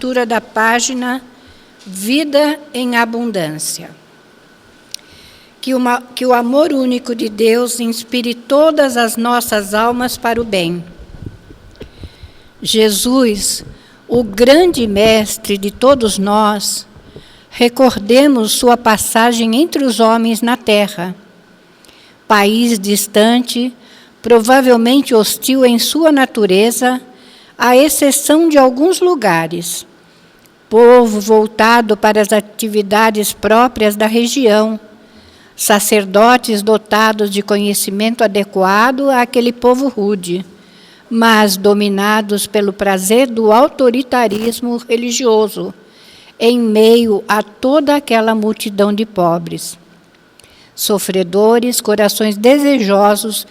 Leitura da página Vida em Abundância. Que o amor único de Deus inspire todas as nossas almas para o bem. Jesus, o grande mestre de todos nós, recordemos sua passagem entre os homens na terra. País distante, provavelmente hostil em sua natureza, à exceção de alguns lugares. Povo voltado para as atividades próprias da região. Sacerdotes dotados de conhecimento adequado àquele povo rude, mas dominados pelo prazer do autoritarismo religioso, em meio a toda aquela multidão de pobres. Sofredores, corações desejosos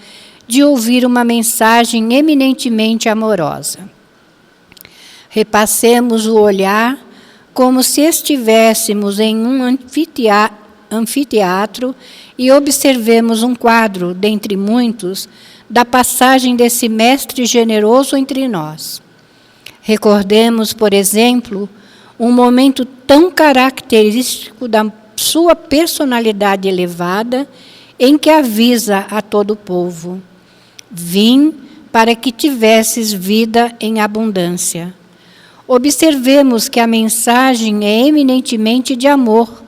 de ouvir uma mensagem eminentemente amorosa. Repassemos o olhar como se estivéssemos em um anfiteatro e observemos um quadro, dentre muitos, da passagem desse mestre generoso entre nós. Recordemos, por exemplo, um momento tão característico da sua personalidade elevada, em que avisa a todo o povo: vim para que tivesses vida em abundância. Observemos que a mensagem é eminentemente de amor,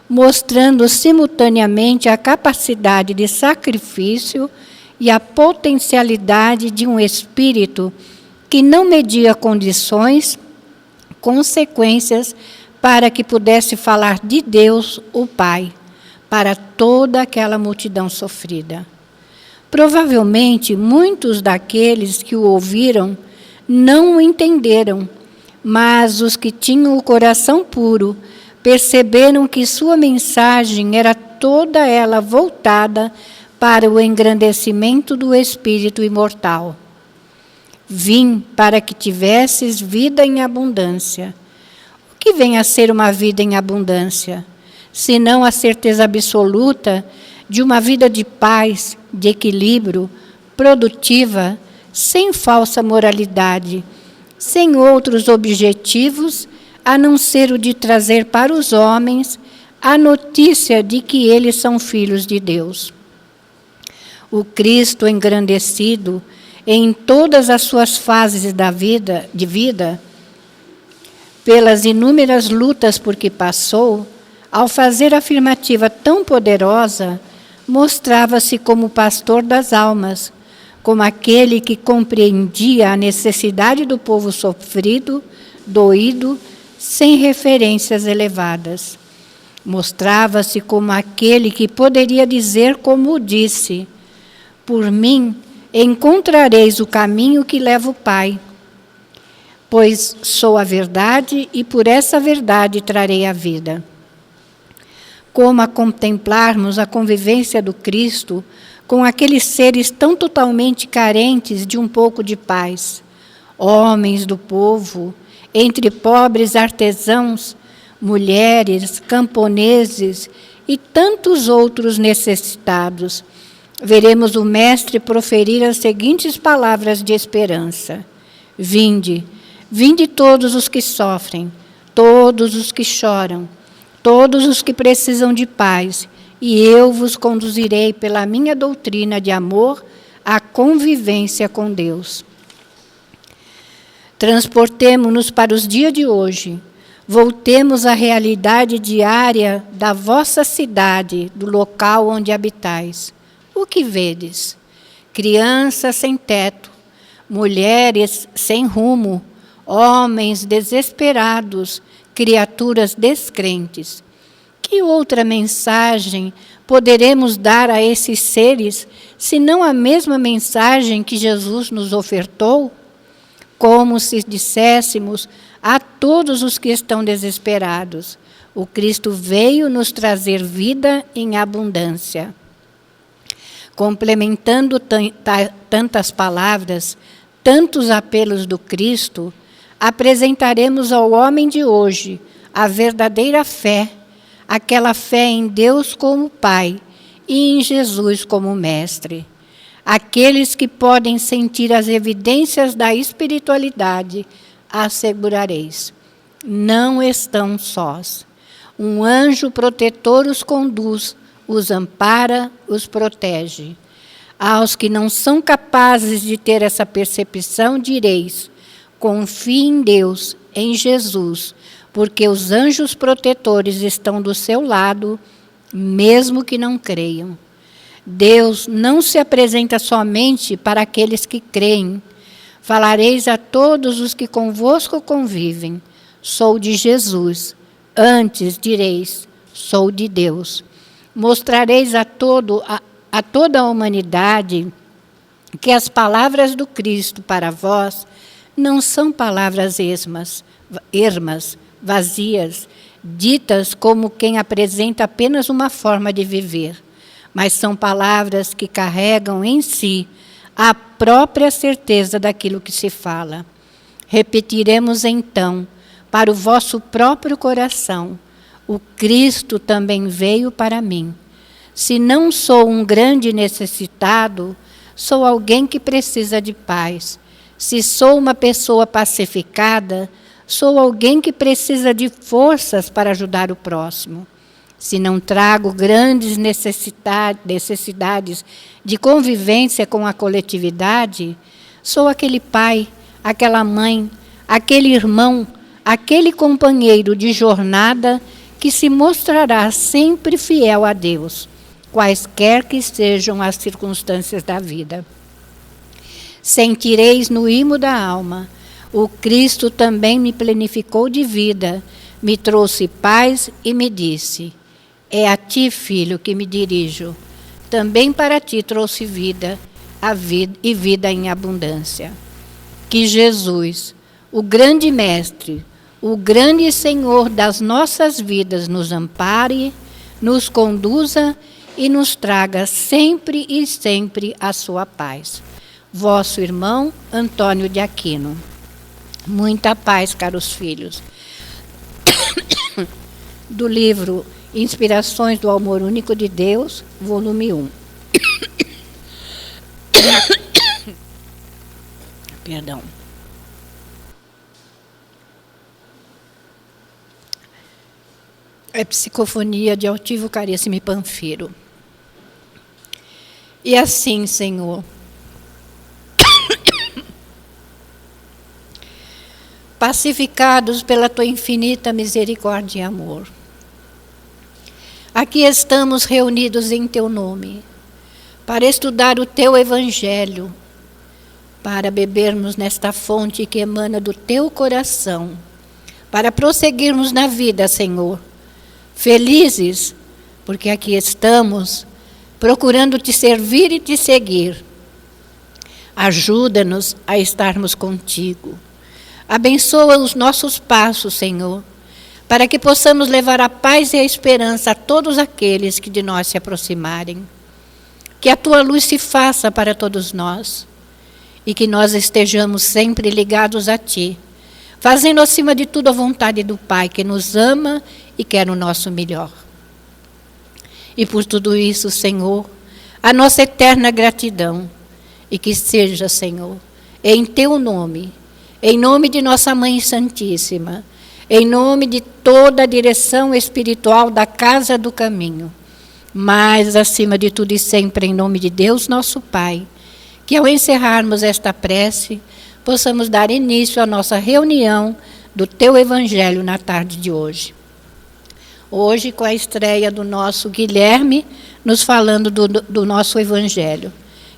mostrando simultaneamente a capacidade de sacrifício e a potencialidade de um espírito que não media condições, consequências, para que pudesse falar de Deus, o Pai, para toda aquela multidão sofrida. Provavelmente, muitos daqueles que o ouviram não o entenderam, mas os que tinham o coração puro perceberam que sua mensagem era toda ela voltada para o engrandecimento do espírito imortal. Vim para que tivesses vida em abundância. O que vem a ser uma vida em abundância? Senão a certeza absoluta de uma vida de paz, de equilíbrio, produtiva, sem falsa moralidade, sem outros objetivos, a não ser o de trazer para os homens a notícia de que eles são filhos de Deus. O Cristo engrandecido, em todas as suas fases de vida, pelas inúmeras lutas por que passou, ao fazer afirmativa tão poderosa, mostrava-se como pastor das almas, como aquele que compreendia a necessidade do povo sofrido, doído, sem referências elevadas. Mostrava-se como aquele que poderia dizer como o disse: por mim encontrareis o caminho que leva o Pai, pois sou a verdade e por essa verdade trarei a vida. Como a contemplarmos a convivência do Cristo com aqueles seres tão totalmente carentes de um pouco de paz, homens do povo, entre pobres artesãos, mulheres, camponeses e tantos outros necessitados, veremos o Mestre proferir as seguintes palavras de esperança: vinde, vinde todos os que sofrem, todos os que choram, todos os que precisam de paz, e eu vos conduzirei pela minha doutrina de amor à convivência com Deus. Transportemo-nos para os dias de hoje. Voltemos à realidade diária da vossa cidade, do local onde habitais. O que vedes? Crianças sem teto, mulheres sem rumo, homens desesperados, criaturas descrentes. Que outra mensagem poderemos dar a esses seres, senão a mesma mensagem que Jesus nos ofertou? Como se disséssemos a todos os que estão desesperados: o Cristo veio nos trazer vida em abundância. Complementando tantas palavras, tantos apelos do Cristo, apresentaremos ao homem de hoje a verdadeira fé, aquela fé em Deus como Pai e em Jesus como Mestre. Aqueles que podem sentir as evidências da espiritualidade, assegurareis: Não estão sós. Um anjo protetor os conduz, os ampara, os protege. Aos que não são capazes de ter essa percepção, direis: confie em Deus, em Jesus, porque os anjos protetores estão do seu lado, mesmo que não creiam. Deus não se apresenta somente para aqueles que creem. Falareis a todos os que convosco convivem: sou de Jesus. Antes direis: sou de Deus. Mostrareis a toda a humanidade que as palavras do Cristo para vós não são palavras ermas, vazias, ditas como quem apresenta apenas uma forma de viver, mas são palavras que carregam em si a própria certeza daquilo que se fala. Repetiremos então, para o vosso próprio coração: o Cristo também veio para mim. Se não sou um grande necessitado, sou alguém que precisa de paz. Se sou uma pessoa pacificada, sou alguém que precisa de forças para ajudar o próximo. Se não trago grandes necessidades de convivência com a coletividade, sou aquele pai, aquela mãe, aquele irmão, aquele companheiro de jornada que se mostrará sempre fiel a Deus, quaisquer que sejam as circunstâncias da vida. Sentireis no imo da alma: o Cristo também me plenificou de vida, me trouxe paz e me disse: é a ti, filho, que me dirijo. Também para ti trouxe vida, e vida em abundância. Que Jesus, o grande Mestre, o grande Senhor das nossas vidas, nos ampare, nos conduza e nos traga sempre e sempre a sua paz. Vosso irmão Antônio de Aquino. Muita paz, caros filhos. Do livro Inspirações do Amor Único de Deus, volume 1. Perdão. É psicofonia de Altivo Caríssimo Panfiro. E assim, Senhor, pacificados pela tua infinita misericórdia e amor, aqui estamos reunidos em teu nome, para estudar o teu evangelho, para bebermos nesta fonte que emana do teu coração, para prosseguirmos na vida, Senhor, felizes, porque aqui estamos procurando te servir e te seguir. Ajuda-nos a estarmos contigo. Abençoa os nossos passos, Senhor, para que possamos levar a paz e a esperança a todos aqueles que de nós se aproximarem. Que a tua luz se faça para todos nós e que nós estejamos sempre ligados a ti, fazendo acima de tudo a vontade do Pai, que nos ama e quer o nosso melhor. E por tudo isso, Senhor, a nossa eterna gratidão, e que seja, Senhor, em teu nome, em nome de nossa Mãe Santíssima, em nome de toda a direção espiritual da Casa do Caminho, mas, acima de tudo e sempre, em nome de Deus, nosso Pai, que ao encerrarmos esta prece, possamos dar início à nossa reunião do teu Evangelho na tarde de hoje. Hoje, com a estreia do nosso Guilherme, nos falando do nosso Evangelho.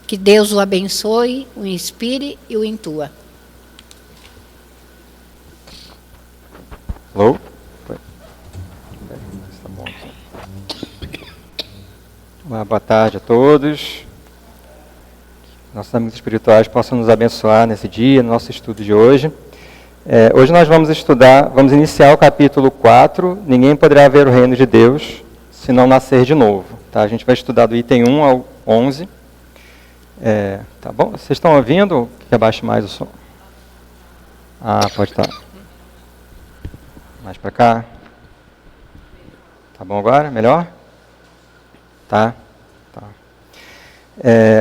Que Deus o abençoe, o inspire e o intua. Alô? Olá, boa tarde a todos. Nossos amigos espirituais possam nos abençoar nesse dia, no nosso estudo de hoje. Hoje nós vamos iniciar o capítulo 4, Ninguém poderá ver o reino de Deus se não nascer de novo. Tá? A gente vai estudar do item 1 ao 11. Tá bom? Vocês estão ouvindo? Que abaixe mais o som. Pode estar. Mais para cá. Tá bom agora? Melhor? Tá.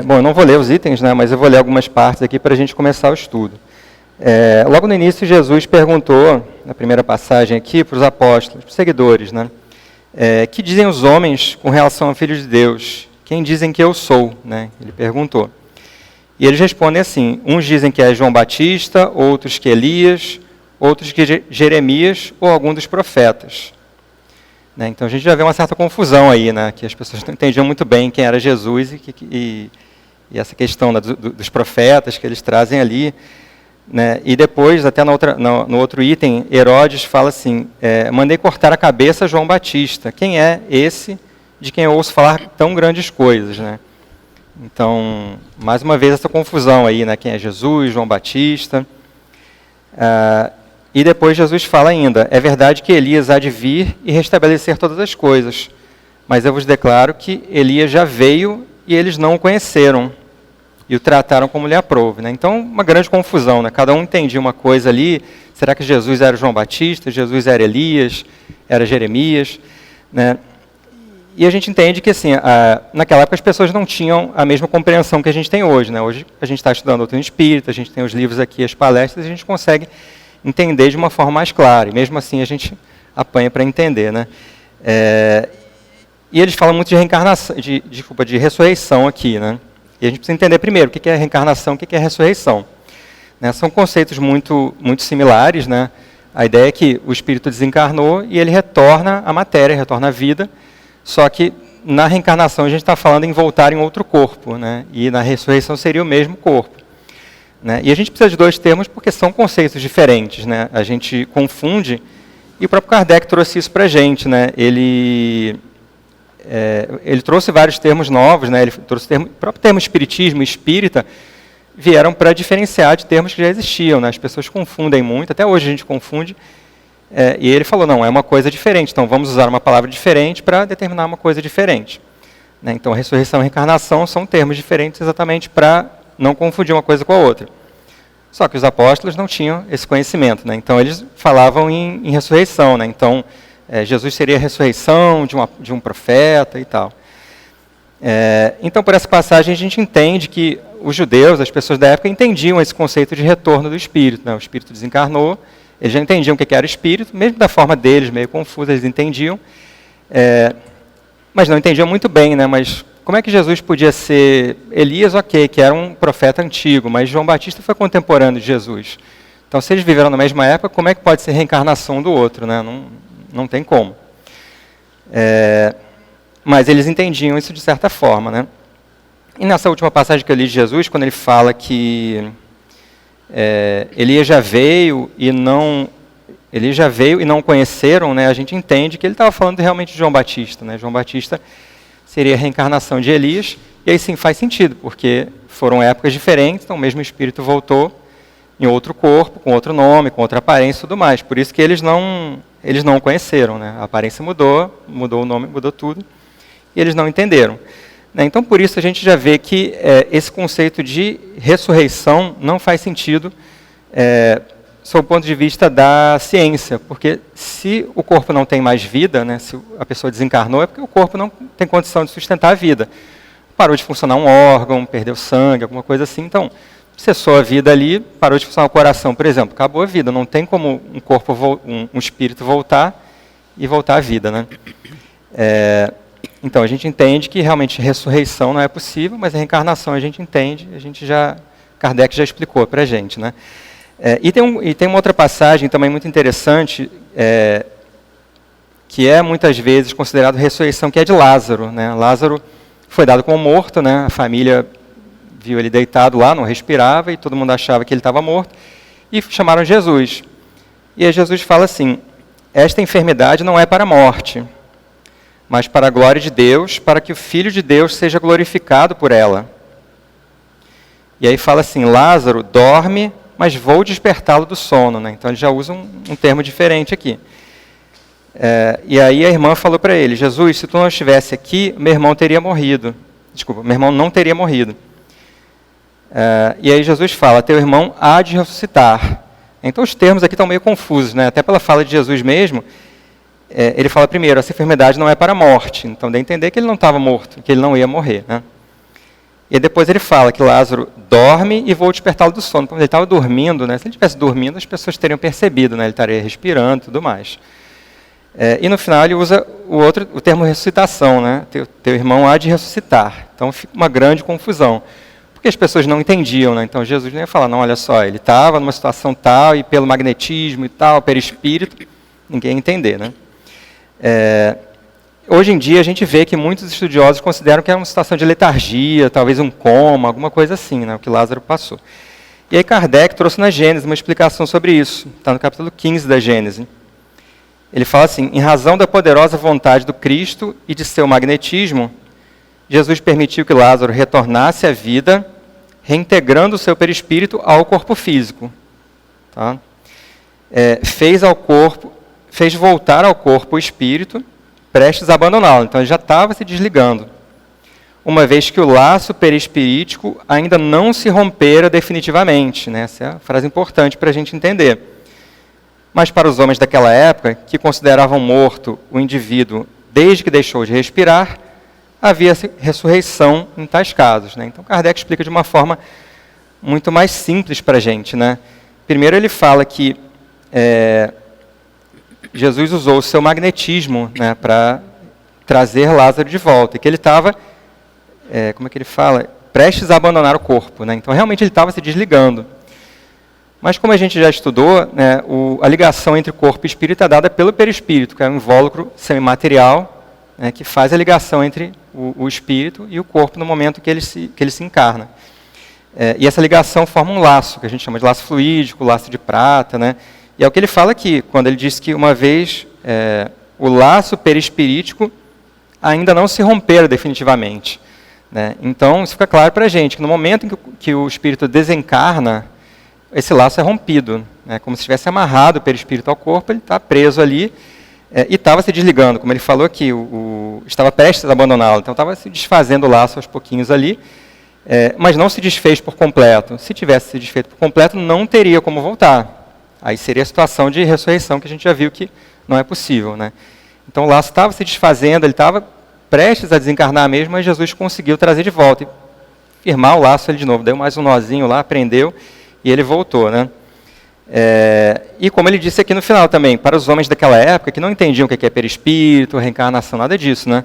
Bom, eu não vou ler os itens, né, mas eu vou ler algumas partes aqui para a gente começar o estudo. Logo no início, Jesus perguntou na primeira passagem aqui, para os apóstolos, para os seguidores, né? Que dizem os homens com relação ao Filho de Deus? Quem dizem que eu sou? Né? Ele perguntou. E eles respondem assim, uns dizem que é João Batista, outros que Elias, outros que Jeremias ou algum dos profetas. Né? Então a gente já vê uma certa confusão aí, né? Que as pessoas não entendiam muito bem quem era Jesus e essa questão dos profetas que eles trazem ali. Né? E depois, até no outro item, Herodes fala assim, mandei cortar a cabeça a João Batista. Quem é esse de quem eu ouço falar tão grandes coisas? Né? Então, mais uma vez essa confusão aí, né? Quem é Jesus, João Batista. E depois Jesus fala ainda, é verdade que Elias há de vir e restabelecer todas as coisas, mas eu vos declaro que Elias já veio e eles não o conheceram. E o trataram como lhe aprouve. Né? Então, uma grande confusão. Né? Cada um entendia uma coisa ali. Será que Jesus era João Batista? Jesus era Elias? Era Jeremias? Né? E a gente entende que, assim, naquela época as pessoas não tinham a mesma compreensão que a gente tem hoje. Né? Hoje a gente está estudando doutrina espírita, a gente tem os livros aqui, as palestras, e a gente consegue entender de uma forma mais clara. E mesmo assim a gente apanha para entender. Né? E eles falam muito de reencarnação, de ressurreição aqui, né? E a gente precisa entender primeiro o que é reencarnação, o que é ressurreição. Né? São conceitos muito, muito similares. Né? A ideia é que o espírito desencarnou e ele retorna à matéria, retorna à vida, só que na reencarnação a gente está falando em voltar em outro corpo, né? E na ressurreição seria o mesmo corpo. Né? E a gente precisa de dois termos porque são conceitos diferentes. Né? A gente confunde, e o próprio Kardec trouxe isso para a gente. Né? Ele trouxe vários termos novos, né? Ele trouxe o próprio termo espiritismo e espírita, vieram para diferenciar de termos que já existiam. Né? As pessoas confundem muito, até hoje a gente confunde, e ele falou, não, é uma coisa diferente, então vamos usar uma palavra diferente para determinar uma coisa diferente. Né? Então, ressurreição e reencarnação são termos diferentes exatamente para não confundir uma coisa com a outra. Só que os apóstolos não tinham esse conhecimento, né? Então eles falavam em ressurreição, né? Então, Jesus seria a ressurreição de um profeta e tal. Então, por essa passagem, a gente entende que os judeus, as pessoas da época, entendiam esse conceito de retorno do espírito. Né? O espírito desencarnou, eles já entendiam o que era espírito, mesmo da forma deles, meio confusa, eles entendiam, mas não entendiam muito bem. Né? Mas como é que Jesus podia ser Elias, ok, que era um profeta antigo, mas João Batista foi contemporâneo de Jesus. Então, se eles viveram na mesma época, como é que pode ser reencarnação do outro? Né? Não tem como. Mas eles entendiam isso de certa forma. Né? E nessa última passagem que eu li de Jesus, quando ele fala que Elias já veio e não o conheceram, né? A gente entende que ele estava falando realmente de João Batista. Né? João Batista seria a reencarnação de Elias, e aí sim faz sentido, porque foram épocas diferentes, então o mesmo espírito voltou em outro corpo, com outro nome, com outra aparência e tudo mais. Por isso que eles não o conheceram. Né? A aparência mudou o nome, mudou tudo, e eles não entenderam. Né? Então, por isso, a gente já vê que esse conceito de ressurreição não faz sentido sob o ponto de vista da ciência, porque se o corpo não tem mais vida, né, se a pessoa desencarnou, é porque o corpo não tem condição de sustentar a vida. Parou de funcionar um órgão, perdeu sangue, alguma coisa assim, então cessou a vida ali, parou de funcionar o coração, por exemplo, acabou a vida, não tem como um espírito voltar e voltar à vida. Né? Então, a gente entende que realmente ressurreição não é possível, mas a reencarnação a gente entende, Kardec já explicou para a gente. Né? E tem uma outra passagem também muito interessante, que é muitas vezes considerado ressurreição, que é de Lázaro. Né? Lázaro foi dado como morto, né? A família viu ele deitado lá, não respirava, e todo mundo achava que ele estava morto, e chamaram Jesus. E aí Jesus fala assim, esta enfermidade não é para a morte, mas para a glória de Deus, para que o Filho de Deus seja glorificado por ela. E aí fala assim, Lázaro dorme, mas vou despertá-lo do sono. Né? Então ele já usa um termo diferente aqui. E aí a irmã falou para ele, Jesus, se tu não estivesse aqui, meu irmão teria morrido. Desculpa, meu irmão não teria morrido. E aí Jesus fala, teu irmão há de ressuscitar. Então os termos aqui estão meio confusos, né? Até pela fala de Jesus mesmo, ele fala primeiro, essa enfermidade não é para a morte. Então dá a entender que ele não estava morto, que ele não ia morrer. Né? E depois ele fala que Lázaro dorme e vou despertá-lo do sono. Quando ele estava dormindo, né, se ele estivesse dormindo, as pessoas teriam percebido, né, ele estaria respirando e tudo mais. E no final ele usa o termo ressuscitação, né? Teu irmão há de ressuscitar. Então fica uma grande confusão, porque as pessoas não entendiam, né? Então Jesus não ia falar, não, olha só, ele estava numa situação tal e pelo magnetismo e tal, perispírito, ninguém ia entender, né? Hoje em dia a gente vê que muitos estudiosos consideram que é uma situação de letargia, talvez um coma, alguma coisa assim, né? O que Lázaro passou. E aí Kardec trouxe na Gênesis uma explicação sobre isso, está no capítulo 15 da Gênesis. Ele fala assim, em razão da poderosa vontade do Cristo e de seu magnetismo, Jesus permitiu que Lázaro retornasse à vida, reintegrando o seu perispírito ao corpo físico. Tá? Fez voltar ao corpo o espírito, prestes a abandoná-lo. Então ele já estava se desligando. Uma vez que o laço perispirítico ainda não se rompera definitivamente. Né? Essa é a frase importante para a gente entender. Mas para os homens daquela época, que consideravam morto o indivíduo desde que deixou de respirar, havia ressurreição em tais casos. Né? Então Kardec explica de uma forma muito mais simples para a gente. Né? Primeiro ele fala que Jesus usou o seu magnetismo, né, para trazer Lázaro de volta, e que ele estava, como é que ele fala? Prestes a abandonar o corpo. Né? Então realmente ele estava se desligando. Mas como a gente já estudou, né, a ligação entre corpo e espírito é dada pelo perispírito, que é um invólucro semimaterial, né, que faz a ligação entre o espírito e o corpo no momento que ele se encarna. E essa ligação forma um laço, que a gente chama de laço fluídico, laço de prata. Né? E é o que ele fala aqui, quando ele diz que uma vez o laço perispirítico ainda não se rompera definitivamente. Né? Então, isso fica claro para a gente, que no momento em que o espírito desencarna, esse laço é rompido, né? Como se estivesse amarrado o perispírito ao corpo, ele está preso ali e estava se desligando, como ele falou aqui, estava prestes a abandoná-lo, então estava se desfazendo o laço aos pouquinhos ali, mas não se desfez por completo. Se tivesse se desfeito por completo, não teria como voltar. Aí seria a situação de ressurreição que a gente já viu que não é possível. Né? Então o laço estava se desfazendo, ele estava prestes a desencarnar mesmo, mas Jesus conseguiu trazer de volta e firmar o laço ali de novo, deu mais um nozinho lá, prendeu, e ele voltou, né? E como ele disse aqui no final também, para os homens daquela época que não entendiam o que é perispírito, reencarnação, nada disso, né?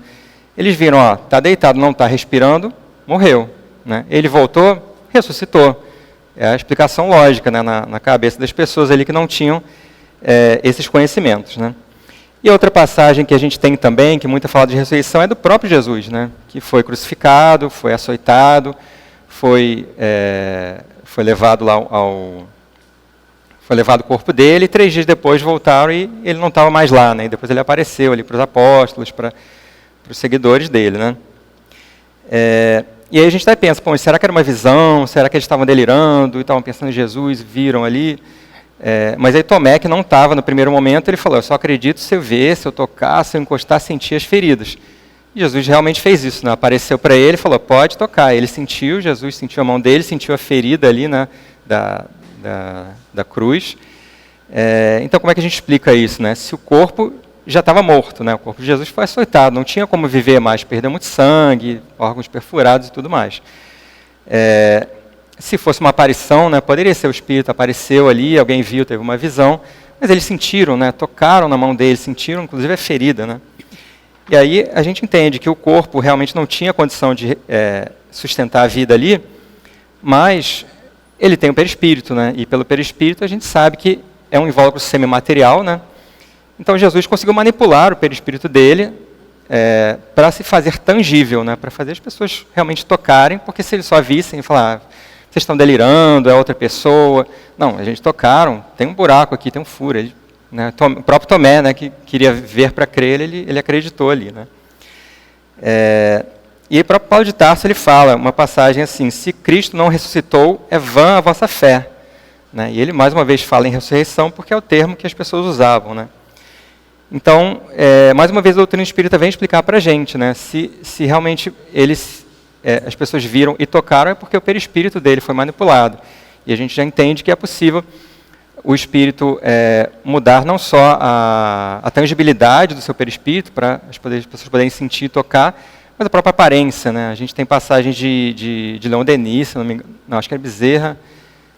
Eles viram, ó, está deitado, não está respirando, morreu. Né? Ele voltou, ressuscitou. É a explicação lógica, né, na cabeça das pessoas ali que não tinham esses conhecimentos. Né? E outra passagem que a gente tem também, que muita fala de ressurreição, é do próprio Jesus, né? Que foi crucificado, foi açoitado, foi levado lá foi levado o corpo dele, e 3 dias depois voltaram e ele não estava mais lá, né? E depois ele apareceu ali para os apóstolos, para os seguidores dele, né? E aí a gente até pensa, pô, será que era uma visão? Será que eles estavam delirando e estavam pensando em Jesus, viram ali? Mas aí Tomé, que não estava no primeiro momento, ele falou, eu só acredito se eu ver, se eu tocar, se eu encostar, sentir as feridas. E Jesus realmente fez isso, né? Apareceu para ele e falou, pode tocar. Ele sentiu, Jesus sentiu a mão dele, sentiu a ferida ali, né, da cruz. Então como é que a gente explica isso? Né? Se o corpo já estava morto, né? O corpo de Jesus foi açoitado, não tinha como viver mais, perdeu muito sangue, órgãos perfurados e tudo mais. Se fosse uma aparição, né, poderia ser o espírito, apareceu ali, alguém viu, teve uma visão, mas eles sentiram, né, tocaram na mão dele, sentiram inclusive a ferida. Né? E aí a gente entende que o corpo realmente não tinha condição de sustentar a vida ali, mas ele tem o perispírito, né? E pelo perispírito a gente sabe que é um invólucro semimaterial, né? Então Jesus conseguiu manipular o perispírito dele para se fazer tangível, né? Para fazer as pessoas realmente tocarem, porque se eles só vissem e falar, vocês estão delirando, é outra pessoa. Não, a gente tocaram, tem um buraco aqui, tem um furo. Ele, né? O próprio Tomé, né, que queria ver para crer, ele acreditou ali. Né? E o próprio Paulo de Tarso ele fala uma passagem assim, se Cristo não ressuscitou, é vã a vossa fé. Né? E ele mais uma vez fala em ressurreição, porque é o termo que as pessoas usavam. Né? Então, mais uma vez a doutrina espírita vem explicar para a gente, né, se realmente as pessoas viram e tocaram, é porque o perispírito dele foi manipulado. E a gente já entende que é possível o espírito mudar não só a tangibilidade do seu perispírito, para as pessoas poderem sentir e tocar, mas a própria aparência, né? A gente tem passagens de Leon Denis, se não me engano, não, acho que era Bezerra,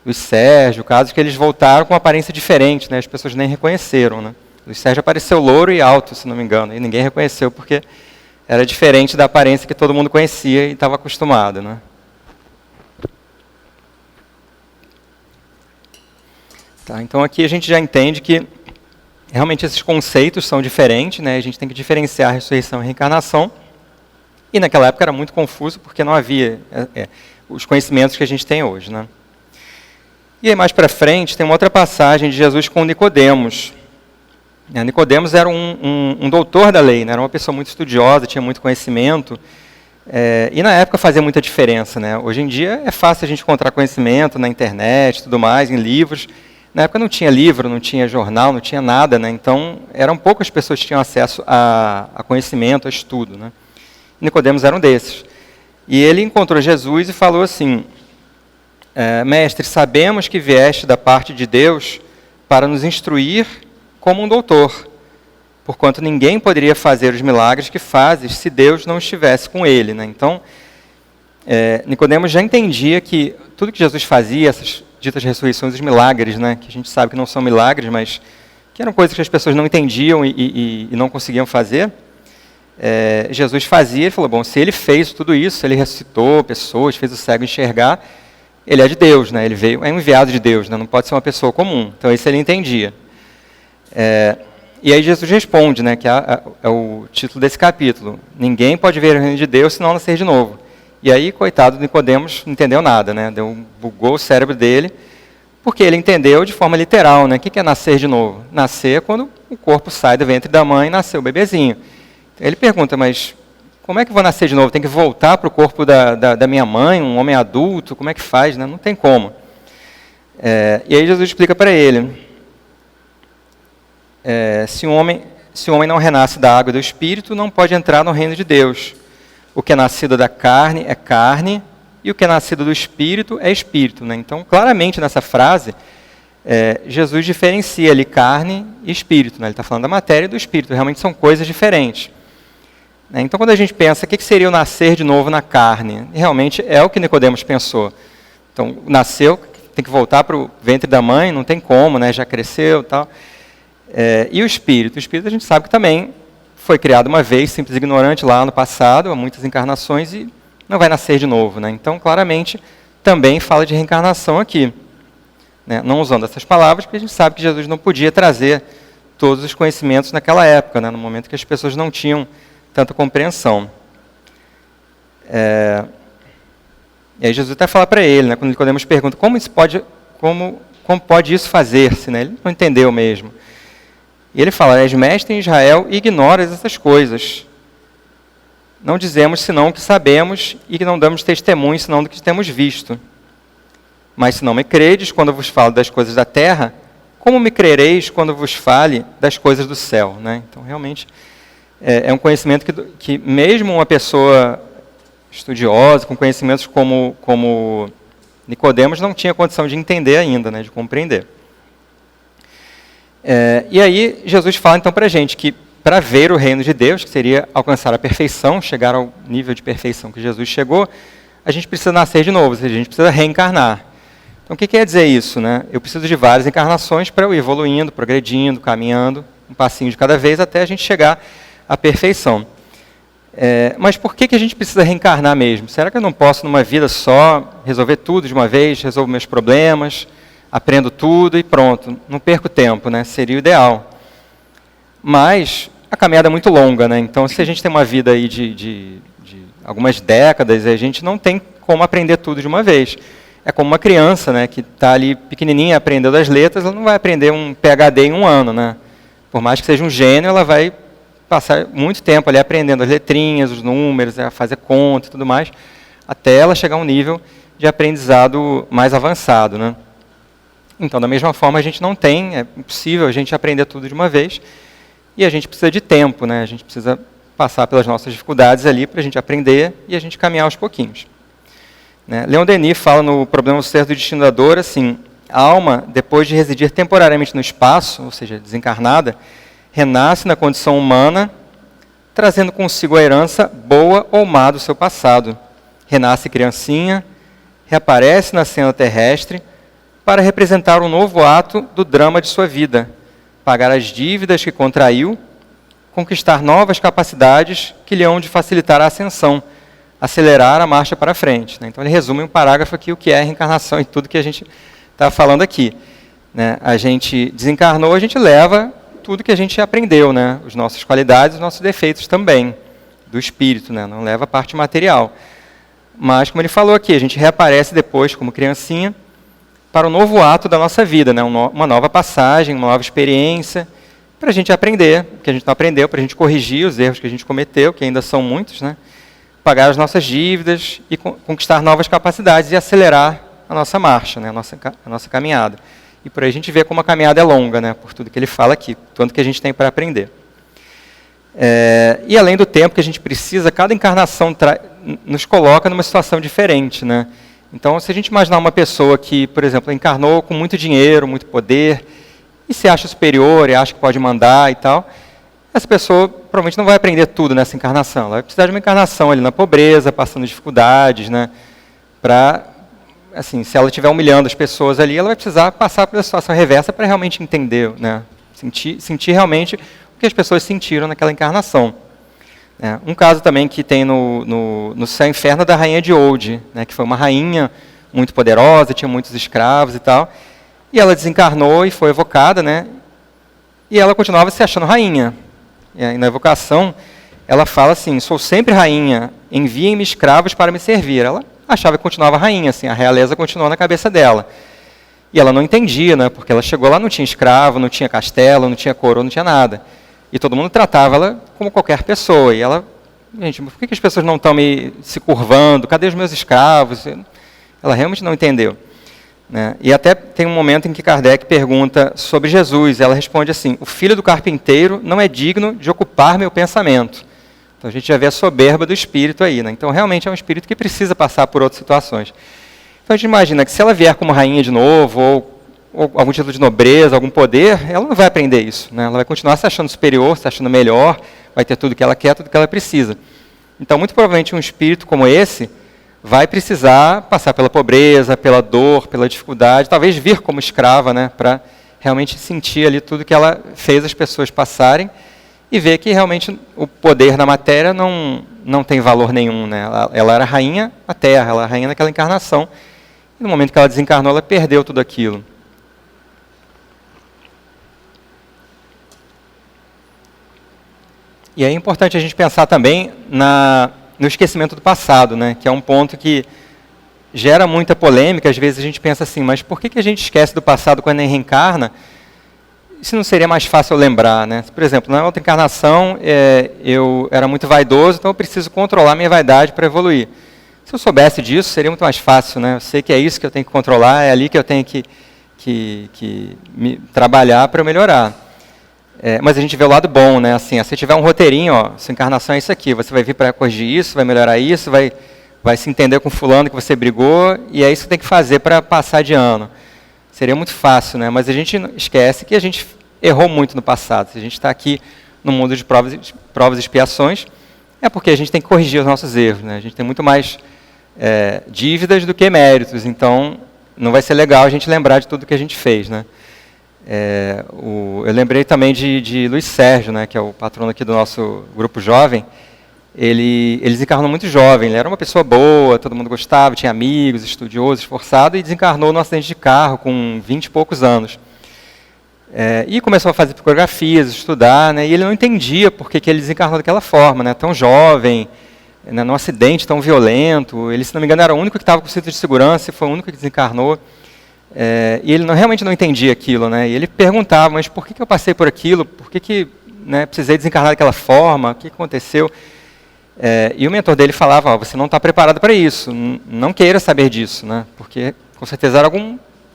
Luiz Sérgio, casos que eles voltaram com uma aparência diferente, né? As pessoas nem reconheceram, né? Luiz Sérgio apareceu louro e alto, se não me engano, e ninguém reconheceu porque era diferente da aparência que todo mundo conhecia e estava acostumado, né? Tá, então aqui a gente já entende que realmente esses conceitos são diferentes, né? A gente tem que diferenciar a ressurreição e a reencarnação. E naquela época era muito confuso porque não havia os conhecimentos que a gente tem hoje, né? E aí mais para frente tem uma outra passagem de Jesus com Nicodemos. Nicodemos era um doutor da lei, né? Era uma pessoa muito estudiosa, tinha muito conhecimento, e na época fazia muita diferença, né? Hoje em dia é fácil a gente encontrar conhecimento na internet, tudo mais, em livros. Na época não tinha livro, não tinha jornal, não tinha nada, né? Então eram poucas pessoas que tinham acesso a conhecimento, a estudo, né? Nicodemos era um desses. E ele encontrou Jesus e falou assim: mestre, sabemos que vieste da parte de Deus para nos instruir como um doutor, porquanto ninguém poderia fazer os milagres que fazes se Deus não estivesse com ele, né? Então, Nicodemos já entendia que tudo que Jesus fazia, essas ditas ressurreições, os milagres, né, que a gente sabe que não são milagres, mas que eram coisas que as pessoas não entendiam e não conseguiam fazer, Jesus fazia e falou, bom, se ele fez tudo isso, ele ressuscitou pessoas, fez o cego enxergar, ele é de Deus, né, ele veio, é um enviado de Deus, né, não pode ser uma pessoa comum. Então isso ele entendia. E aí Jesus responde, né, que é o título desse capítulo, ninguém pode ver o reino de Deus se não nascer de novo. E aí, coitado do Nicodemos, não entendeu nada, né? Bugou o cérebro dele, porque ele entendeu de forma literal, né? O que é nascer de novo? Nascer é quando o corpo sai do ventre da mãe e nasceu o bebezinho. Ele pergunta, mas como é que eu vou nascer de novo? Tem que voltar para o corpo da minha mãe, um homem adulto? Como é que faz? Né? Não tem como. E aí Jesus explica para ele, se o homem não renasce da água e do Espírito, não pode entrar no reino de Deus. O que é nascido da carne é carne, e o que é nascido do Espírito é Espírito. Né? Então, claramente nessa frase, Jesus diferencia ali carne e Espírito. Né? Ele está falando da matéria e do Espírito, realmente são coisas diferentes. Né? Então, quando a gente pensa, o que seria o nascer de novo na carne? Realmente é o que Nicodemos pensou. Então, nasceu, tem que voltar para o ventre da mãe, não tem como, né? Já cresceu e tal. E o Espírito? O Espírito a gente sabe que também foi criado uma vez, simples e ignorante, lá no passado, há muitas encarnações, e não vai nascer de novo. Né? Então, claramente, também fala de reencarnação aqui. Né? Não usando essas palavras, porque a gente sabe que Jesus não podia trazer todos os conhecimentos naquela época, né? No momento que as pessoas não tinham tanta compreensão. E aí Jesus até fala para ele, né? Quando Nicodemos pergunta, como pode isso fazer-se? Né? Ele não entendeu mesmo. E ele fala, és mestre em Israel e ignoras essas coisas. Não dizemos senão o que sabemos e que não damos testemunho senão do que temos visto. Mas se não me credes quando vos falo das coisas da terra, como me crereis quando vos fale das coisas do céu? Né? Então, realmente, é um conhecimento que mesmo uma pessoa estudiosa, com conhecimentos como Nicodemos, não tinha condição de entender ainda, né? De compreender. E aí Jesus fala então para a gente que para ver o reino de Deus, que seria alcançar a perfeição, chegar ao nível de perfeição que Jesus chegou, a gente precisa nascer de novo, ou seja, a gente precisa reencarnar. Então o que quer dizer isso? Né? Eu preciso de várias encarnações para eu ir evoluindo, progredindo, caminhando, um passinho de cada vez até a gente chegar à perfeição. Mas por que a gente precisa reencarnar mesmo? Será que eu não posso numa vida só resolver tudo de uma vez, resolver meus problemas, aprendo tudo e pronto, não perco tempo, né? Seria o ideal. Mas a caminhada é muito longa, né? Então, se a gente tem uma vida aí de algumas décadas, a gente não tem como aprender tudo de uma vez. É como uma criança, né, que está ali pequenininha aprendendo as letras, ela não vai aprender um PhD em um ano, né? Por mais que seja um gênio, ela vai passar muito tempo ali aprendendo as letrinhas, os números, a fazer conta e tudo mais, até ela chegar a um nível de aprendizado mais avançado, né? Então, da mesma forma, a gente não tem, é impossível a gente aprender tudo de uma vez, e a gente precisa de tempo, né? A gente precisa passar pelas nossas dificuldades ali para a gente aprender e a gente caminhar aos pouquinhos. Né? Leon Denis fala no Problema do Ser do Destino da Dor, assim, a alma, depois de residir temporariamente no espaço, ou seja, desencarnada, renasce na condição humana, trazendo consigo a herança boa ou má do seu passado. Renasce criancinha, reaparece na cena terrestre para representar um novo ato do drama de sua vida, pagar as dívidas que contraiu, conquistar novas capacidades que lhe hão de facilitar a ascensão, acelerar a marcha para frente. Então ele resume em um parágrafo aqui o que é a reencarnação e tudo que a gente está falando aqui. A gente desencarnou, a gente leva tudo que a gente aprendeu, as nossas qualidades, os nossos defeitos também, do espírito, não leva a parte material. Mas, como ele falou aqui, a gente reaparece depois como criancinha para um novo ato da nossa vida, uma nova passagem, uma nova experiência, para a gente aprender o que a gente não aprendeu, para a gente corrigir os erros que a gente cometeu, que ainda são muitos, pagar as nossas dívidas e conquistar novas capacidades e acelerar a nossa marcha, a nossa caminhada. E por aí a gente vê como a caminhada é longa, por tudo que ele fala aqui, tanto que a gente tem para aprender. E além do tempo que a gente precisa, cada encarnação nos coloca numa situação diferente. Então, se a gente imaginar uma pessoa que, por exemplo, encarnou com muito dinheiro, muito poder, e se acha superior, e acha que pode mandar e tal, essa pessoa provavelmente não vai aprender tudo nessa encarnação. Ela vai precisar de uma encarnação ali na pobreza, passando dificuldades, para, assim, se ela estiver humilhando as pessoas ali, ela vai precisar passar pela situação reversa para realmente entender, sentir realmente o que as pessoas sentiram naquela encarnação. Um caso também que tem no Céu e Inferno da Rainha de Oude, que foi uma rainha muito poderosa, tinha muitos escravos e tal, e ela desencarnou e foi evocada, e ela continuava se achando rainha. E na evocação, ela fala assim: sou sempre rainha, enviem-me escravos para me servir. Ela achava que continuava rainha, assim, a realeza continuou na cabeça dela. E ela não entendia, porque ela chegou lá, não tinha escravo, não tinha castelo, não tinha coroa, não tinha nada. E todo mundo tratava ela como qualquer pessoa. E ela, gente, por que as pessoas não estão se curvando? Cadê os meus escravos? Ela realmente não entendeu. E até tem um momento em que Kardec pergunta sobre Jesus. Ela responde assim: o filho do carpinteiro não é digno de ocupar meu pensamento. Então a gente já vê a soberba do espírito aí. Então realmente é um espírito que precisa passar por outras situações. Então a gente imagina que se ela vier como rainha de novo, ou algum título de nobreza, algum poder, ela não vai aprender isso. Ela vai continuar se achando superior, se achando melhor, vai ter tudo que ela quer, tudo que ela precisa. Então, muito provavelmente, um espírito como esse vai precisar passar pela pobreza, pela dor, pela dificuldade, talvez vir como escrava, para realmente sentir ali tudo que ela fez as pessoas passarem e ver que realmente o poder na matéria não tem valor nenhum. Ela era rainha na Terra, ela era rainha naquela encarnação. E no momento que ela desencarnou, ela perdeu tudo aquilo. E é importante a gente pensar também no esquecimento do passado, que é um ponto que gera muita polêmica. Às vezes a gente pensa assim: mas por que a gente esquece do passado quando reencarna? Se não seria mais fácil lembrar? Por exemplo, na outra encarnação eu era muito vaidoso, então eu preciso controlar minha vaidade para evoluir. Se eu soubesse disso, seria muito mais fácil. Eu sei que é isso que eu tenho que controlar, é ali que eu tenho que trabalhar para melhorar. Mas a gente vê o lado bom, assim, se tiver um roteirinho, sua encarnação é isso aqui, você vai vir para corrigir isso, vai melhorar isso, vai se entender com fulano que você brigou, e é isso que tem que fazer para passar de ano. Seria muito fácil, mas a gente esquece que a gente errou muito no passado. Se a gente está aqui no mundo de provas e expiações, é porque a gente tem que corrigir os nossos erros. A gente tem muito mais dívidas do que méritos, então não vai ser legal a gente lembrar de tudo que a gente fez. Eu lembrei também de Luiz Sérgio, que é o patrono aqui do nosso grupo jovem. Ele desencarnou muito jovem, ele era uma pessoa boa, todo mundo gostava, tinha amigos, estudioso, esforçado, e desencarnou num acidente de carro com 20 e poucos anos. E começou a fazer psicografias, estudar, e ele não entendia por que ele desencarnou daquela forma, tão jovem, num acidente tão violento. Ele, se não me engano, era o único que estava com cinto de segurança e foi o único que desencarnou. E ele realmente não entendia aquilo, e ele perguntava: mas por que eu passei por aquilo? Por que precisei desencarnar daquela forma? O que aconteceu? E o mentor dele falava: você não está preparado para isso, não queira saber disso, porque com certeza era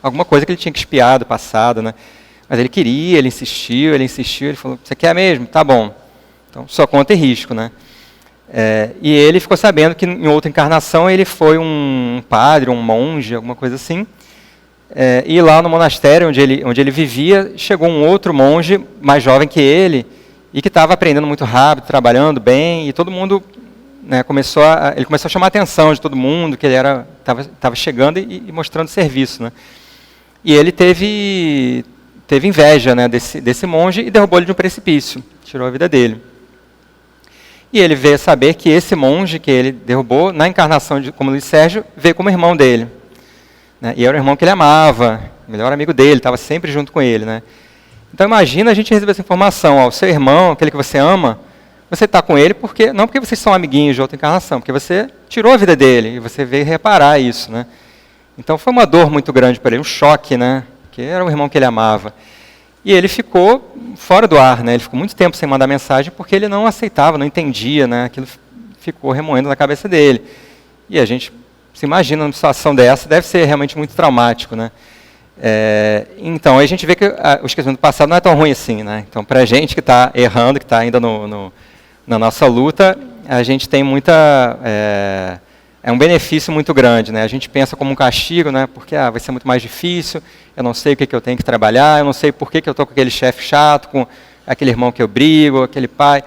alguma coisa que ele tinha que espiar do passado. Mas ele queria, ele insistiu, ele falou: você quer mesmo? Tá bom. Então, só conta e risco. E ele ficou sabendo que em outra encarnação ele foi um padre, um monge, alguma coisa assim. E lá no monastério onde ele vivia, chegou um outro monge mais jovem que ele e que estava aprendendo muito rápido, trabalhando bem, e todo mundo, né, ele começou a chamar a atenção de todo mundo, que ele estava chegando e mostrando serviço, né? E ele teve inveja, né, desse monge e derrubou ele de um precipício, tirou a vida dele. E ele veio saber que esse monge que ele derrubou, na encarnação como Luiz Sérgio, veio como irmão dele, né? E era um irmão que ele amava, o melhor amigo dele, estava sempre junto com ele, né? Então imagina a gente receber essa informação, ó, o seu irmão, aquele que você ama, você está com ele não porque vocês são amiguinhos de outra encarnação, porque você tirou a vida dele e você veio reparar isso, né? Então foi uma dor muito grande para ele, um choque, né? Que era um irmão que ele amava. E ele ficou fora do ar, né? Ele ficou muito tempo sem mandar mensagem porque ele não aceitava, não entendia, né? Aquilo ficou remoendo na cabeça dele. E a gente se imagina numa situação dessa, deve ser realmente muito traumático, né? Então, aí a gente vê que o esquecimento do passado não é tão ruim assim, né? Então, para a gente que está errando, que está ainda na nossa luta, a gente tem é um benefício muito grande, né? A gente pensa como um castigo, né? Porque vai ser muito mais difícil, eu não sei o que eu tenho que trabalhar, eu não sei por que eu estou com aquele chefe chato, com aquele irmão que eu brigo, aquele pai.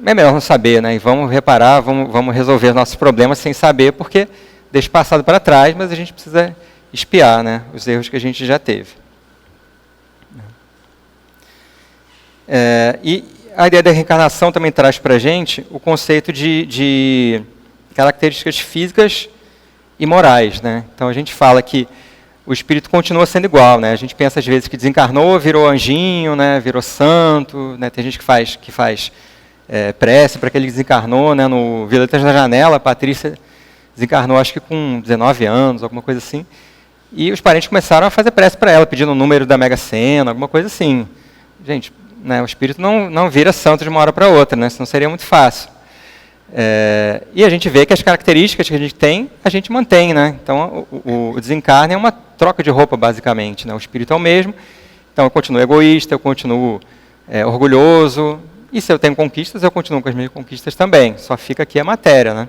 É melhor não saber, né? E vamos reparar, vamos resolver nossos problemas sem saber, porque deixa o passado para trás, mas a gente precisa espiar, né, os erros que a gente já teve. E a ideia da reencarnação também traz para a gente o conceito de características físicas e morais, né? Então a gente fala que o espírito continua sendo igual, né? A gente pensa às vezes que desencarnou, virou anjinho, né? Virou santo, né? Tem gente que faz prece para que ele desencarnou, né? No Violetas na Janela, a Patrícia desencarnou acho que com 19 anos, alguma coisa assim. E os parentes começaram a fazer prece para ela, pedindo o número da Mega Sena, alguma coisa assim. Gente, né, o espírito não vira santo de uma hora para outra, né? Senão seria muito fácil. E a gente vê que as características que a gente tem, a gente mantém, né? Então, o desencarne é uma troca de roupa, basicamente, né? O espírito é o mesmo, então eu continuo egoísta, eu continuo orgulhoso, e se eu tenho conquistas, eu continuo com as minhas conquistas também, só fica aqui a matéria, né?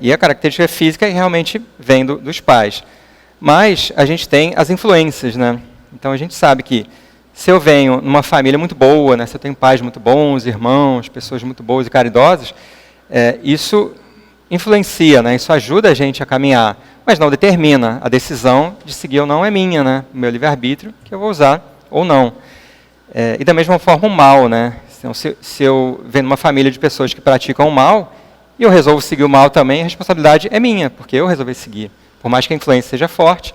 E a característica física realmente vem dos pais. Mas a gente tem as influências, né? Então a gente sabe que se eu venho numa família muito boa, né, se eu tenho pais muito bons, irmãos, pessoas muito boas e caridosas, isso influencia, né? Isso ajuda a gente a caminhar, mas não determina. A decisão de seguir ou não é minha, né? O meu livre-arbítrio, que eu vou usar ou não. E da mesma forma o mal, né? Então, se eu venho numa família de pessoas que praticam o mal, e eu resolvo seguir o mal também, a responsabilidade é minha, porque eu resolvi seguir. Por mais que a influência seja forte,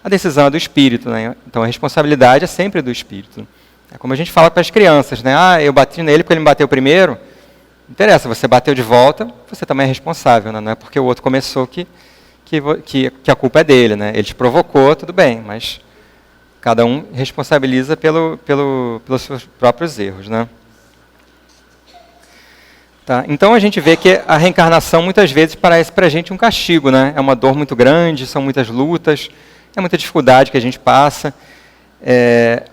a decisão é do espírito, né? Então a responsabilidade é sempre do espírito. É como a gente fala para as crianças, né? Eu bati nele porque ele me bateu primeiro. Não interessa, você bateu de volta, você também é responsável, né? Não é porque o outro começou que a culpa é dele, né? Ele te provocou, tudo bem, mas cada um responsabiliza pelos seus próprios erros, né? Tá? Então a gente vê que a reencarnação muitas vezes parece para a gente um castigo, né? É uma dor muito grande, são muitas lutas, é muita dificuldade que a gente passa.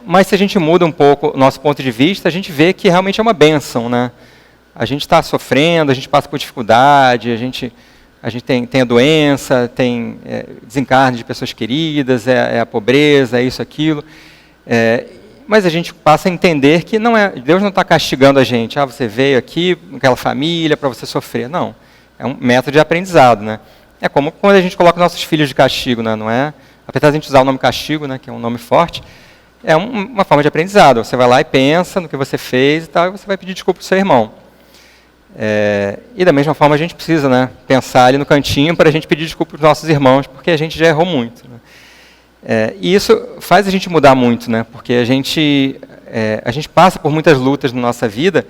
Mas se a gente muda um pouco o nosso ponto de vista, a gente vê que realmente é uma bênção, né? A gente está sofrendo, a gente passa por dificuldade, a gente tem a doença, tem desencarne de pessoas queridas, a pobreza, isso, aquilo. Mas a gente passa a entender que Deus não está castigando a gente. Você veio aqui, aquela família, para você sofrer. Não. É um método de aprendizado, né? É como quando a gente coloca nossos filhos de castigo, né? Não é? Apesar de a gente usar o nome castigo, né, que é um nome forte, é uma forma de aprendizado. Você vai lá e pensa no que você fez e tal, e você vai pedir desculpa para o seu irmão. E da mesma forma a gente precisa, né, pensar ali no cantinho para a gente pedir desculpa para os nossos irmãos, porque a gente já errou muito, né? E isso faz a gente mudar muito, né? Porque a gente passa por muitas lutas na nossa vida,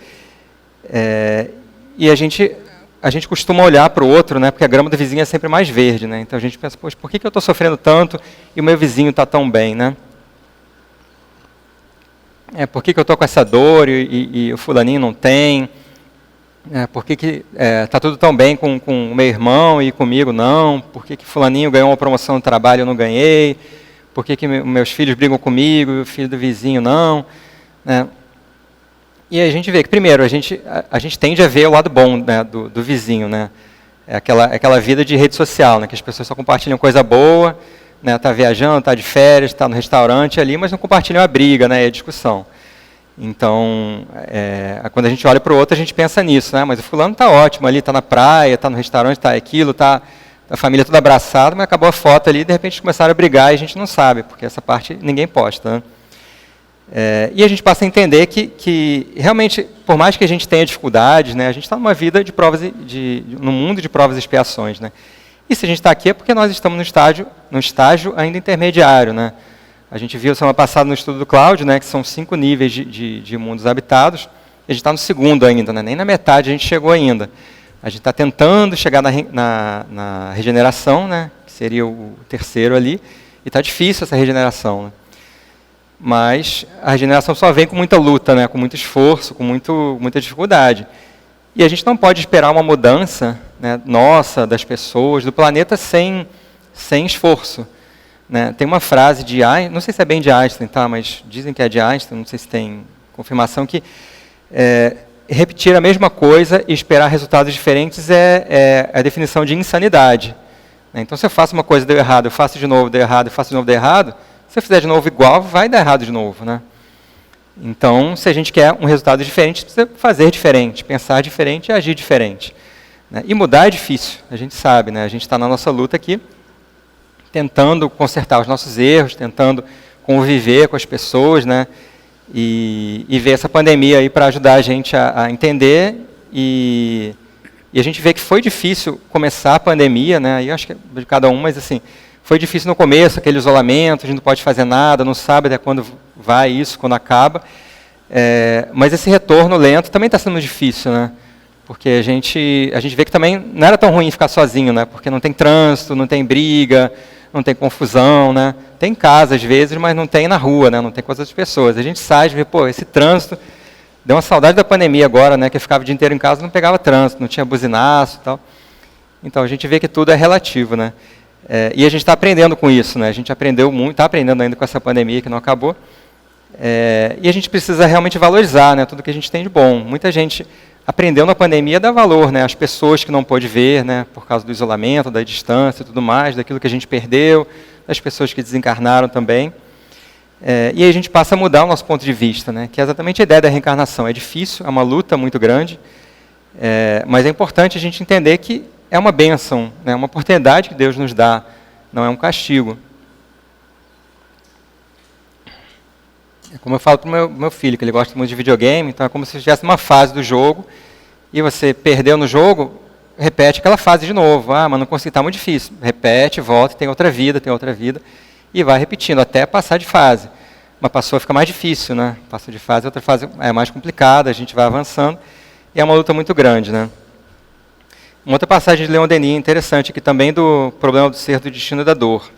e a gente costuma olhar para o outro, né? Porque a grama do vizinho é sempre mais verde, né? Então a gente pensa, poxa, por que eu estou sofrendo tanto e o meu vizinho está tão bem, né? Por que eu estou com essa dor e o fulaninho não tem? Por que está tudo tão bem com o meu irmão e comigo não? Por que fulaninho ganhou uma promoção no trabalho e eu não ganhei? Por que meus filhos brigam comigo e o filho do vizinho não? Né? E a gente vê que, primeiro, a gente tende a ver o lado bom, né, do vizinho, né? Aquela vida de rede social, né, que as pessoas só compartilham coisa boa, né, tá viajando, tá de férias, está no restaurante ali, mas não compartilham a briga, né, e a discussão. Então, quando a gente olha para o outro, a gente pensa nisso, né? Mas o fulano está ótimo ali, está na praia, está no restaurante, está aquilo, está a família toda abraçada, mas acabou a foto ali e de repente começaram a brigar e a gente não sabe, porque essa parte ninguém posta, né? E a gente passa a entender que realmente, por mais que a gente tenha dificuldades, né, a gente está numa vida de provas, num mundo de provas e expiações, né? E se a gente está aqui é porque nós estamos no estágio ainda intermediário, né? A gente viu semana passada no estudo do Cláudio, né, que são 5 níveis de mundos habitados, e a gente está no segundo ainda, né? Nem na metade a gente chegou ainda. A gente está tentando chegar na regeneração, né, que seria o terceiro ali, e está difícil essa regeneração, né? Mas a regeneração só vem com muita luta, né, com muito esforço, com muita dificuldade. E a gente não pode esperar uma mudança, né, nossa, das pessoas, do planeta, sem esforço. Né? Tem uma frase de Einstein, não sei se é bem de Einstein, tá, mas dizem que é de Einstein, não sei se tem confirmação, que repetir a mesma coisa e esperar resultados diferentes é a definição de insanidade. Né? Então, se eu faço uma coisa e deu errado, eu faço de novo, deu errado, eu faço de novo, deu errado, se eu fizer de novo igual, vai dar errado de novo, né? Então, se a gente quer um resultado diferente, precisa fazer diferente, pensar diferente e agir diferente. Né? E mudar é difícil, a gente sabe, né? A gente está na nossa luta aqui, tentando consertar os nossos erros, tentando conviver com as pessoas, né? E ver essa pandemia aí para ajudar a gente a entender e a gente vê que foi difícil começar a pandemia, né? Eu acho que é de cada um, mas assim, foi difícil no começo, aquele isolamento, a gente não pode fazer nada, não sabe até quando vai isso, quando acaba. Mas esse retorno lento também está sendo difícil, né? Porque a gente vê que também não era tão ruim ficar sozinho, né? Porque não tem trânsito, não tem briga, não tem confusão, né? Tem em casa às vezes, mas não tem na rua, né? Não tem com as outras pessoas. A gente sai e vê, pô, esse trânsito, deu uma saudade da pandemia agora, né? Que eu ficava o dia inteiro em casa, não pegava trânsito, não tinha buzinaço e tal. Então a gente vê que tudo é relativo, né? E a gente está aprendendo com isso, né? A gente aprendeu muito, está aprendendo ainda com essa pandemia que não acabou. E a gente precisa realmente valorizar, né, tudo que a gente tem de bom. Muita gente aprendeu na pandemia a dar valor, né, às pessoas que não pôde ver, né, por causa do isolamento, da distância e tudo mais, daquilo que a gente perdeu, das pessoas que desencarnaram também. E aí a gente passa a mudar o nosso ponto de vista, né, que é exatamente a ideia da reencarnação. É difícil, é uma luta muito grande, mas é importante a gente entender que é uma bênção, né, uma oportunidade que Deus nos dá, não é um castigo. É como eu falo para o meu filho, que ele gosta muito de videogame, então é como se tivesse uma fase do jogo, e você perdeu no jogo, repete aquela fase de novo. Ah, mas não consegui, está muito difícil. Repete, volta, tem outra vida, e vai repetindo, até passar de fase. Uma passou, fica mais difícil, né? Passa de fase, outra fase é mais complicada, a gente vai avançando, e é uma luta muito grande, né? Uma outra passagem de Leon Denis, interessante, aqui também do problema do ser, do destino e da dor.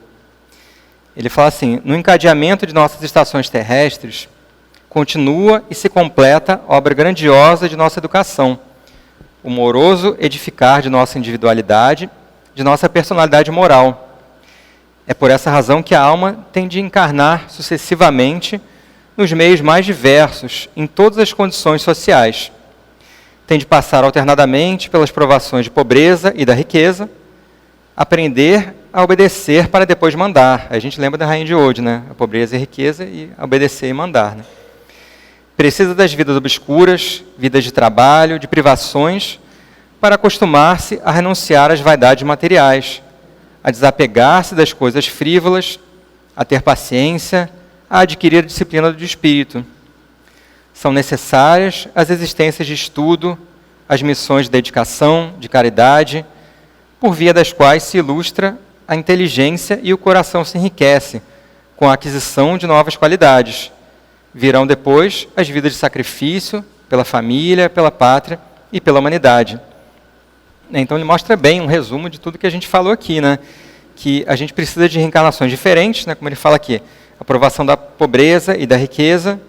Ele fala assim, no encadeamento de nossas estações terrestres, continua e se completa a obra grandiosa de nossa educação, o moroso edificar de nossa individualidade, de nossa personalidade moral. É por essa razão que a alma tem de encarnar sucessivamente nos meios mais diversos, em todas as condições sociais. Tem de passar alternadamente pelas provações de pobreza e da riqueza, aprender a obedecer para depois mandar. A gente lembra da Rainha de Ode, né? A pobreza e a riqueza, e obedecer e mandar, né? Precisa das vidas obscuras, vidas de trabalho, de privações, para acostumar-se a renunciar às vaidades materiais, a desapegar-se das coisas frívolas, a ter paciência, a adquirir a disciplina do espírito. São necessárias as existências de estudo, as missões de dedicação, de caridade, por via das quais se ilustra a inteligência e o coração se enriquece com a aquisição de novas qualidades. Virão depois as vidas de sacrifício pela família, pela pátria e pela humanidade. Então ele mostra bem um resumo de tudo que a gente falou aqui, né? Que a gente precisa de reencarnações diferentes, né? Como ele fala aqui, aprovação da pobreza e da riqueza,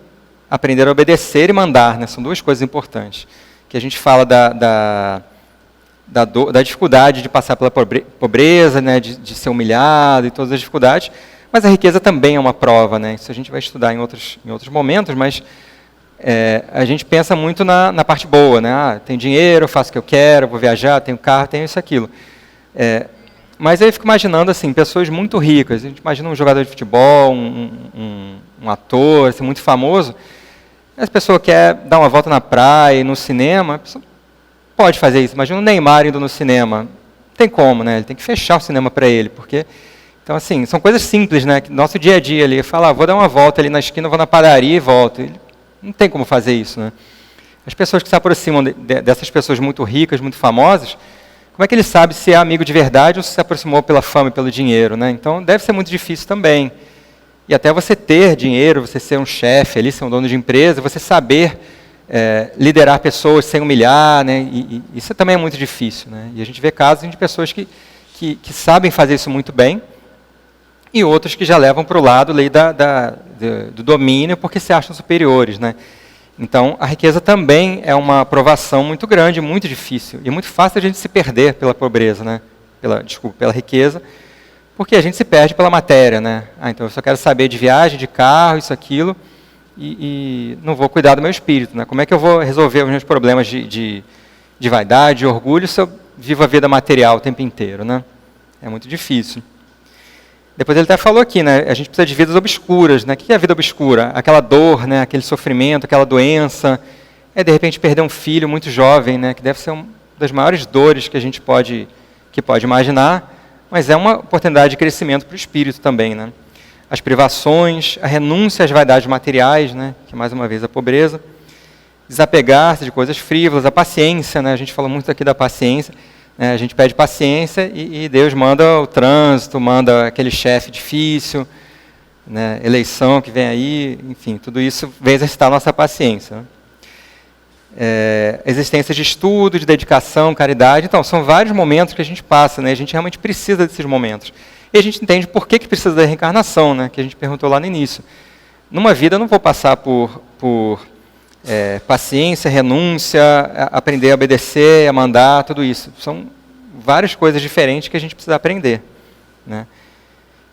aprender a obedecer e mandar, né? São duas coisas importantes. Que a gente fala da dificuldade de passar pela pobreza, né? de ser humilhado e todas as dificuldades, mas a riqueza também é uma prova, né? Isso a gente vai estudar em outros momentos, mas a gente pensa muito na parte boa, né? Ah, tenho dinheiro, eu faço o que eu quero, vou viajar, tenho carro, tenho isso, aquilo. Mas aí eu fico imaginando assim, pessoas muito ricas. A gente imagina um jogador de futebol, um ator assim, muito famoso. A pessoa quer dar uma volta na praia, no cinema, a pessoa pode fazer isso. Imagina o Neymar indo no cinema. Não tem como, né? Ele tem que fechar o cinema para ele, porque... Então, assim, são coisas simples, né? Nosso dia a dia ali, falar, vou dar uma volta ali na esquina, vou na padaria e volto. Ele não tem como fazer isso, né? As pessoas que se aproximam dessas pessoas muito ricas, muito famosas, como é que ele sabe se é amigo de verdade ou se aproximou pela fama e pelo dinheiro, né? Então, deve ser muito difícil também. E até você ter dinheiro, você ser um chefe ali, ser um dono de empresa, você saber liderar pessoas sem humilhar, né? E isso também é muito difícil, né? E a gente vê casos de pessoas que sabem fazer isso muito bem, e outros que já levam para o lado ali do domínio porque se acham superiores, né? Então, a riqueza também é uma provação muito grande, muito difícil, e muito fácil a gente se perder pela pobreza, né? Pela riqueza, porque a gente se perde pela matéria, né? Então eu só quero saber de viagem, de carro, isso, aquilo, e não vou cuidar do meu espírito, né? Como é que eu vou resolver os meus problemas de vaidade, de orgulho, se eu vivo a vida material o tempo inteiro, né? É muito difícil. Depois ele até falou aqui, né? A gente precisa de vidas obscuras, né? O que é a vida obscura? Aquela dor, né? Aquele sofrimento, aquela doença. De repente perder um filho muito jovem, né? Que deve ser uma das maiores dores que a gente pode imaginar, mas é uma oportunidade de crescimento para o espírito também, né? As privações, a renúncia às vaidades materiais, né? Que mais uma vez a pobreza. Desapegar-se de coisas frívolas, a paciência, né? A gente falou muito aqui da paciência. A gente pede paciência e Deus manda o trânsito, manda aquele chefe difícil, né, eleição que vem aí, enfim, tudo isso vem exercitar a nossa paciência. Existência de estudo, de dedicação, caridade. Então, são vários momentos que a gente passa, né, a gente realmente precisa desses momentos. E a gente entende por que precisa da reencarnação, né, que a gente perguntou lá no início. Numa vida eu não vou passar por paciência, renúncia, aprender a obedecer, a mandar, tudo isso. São várias coisas diferentes que a gente precisa aprender, né?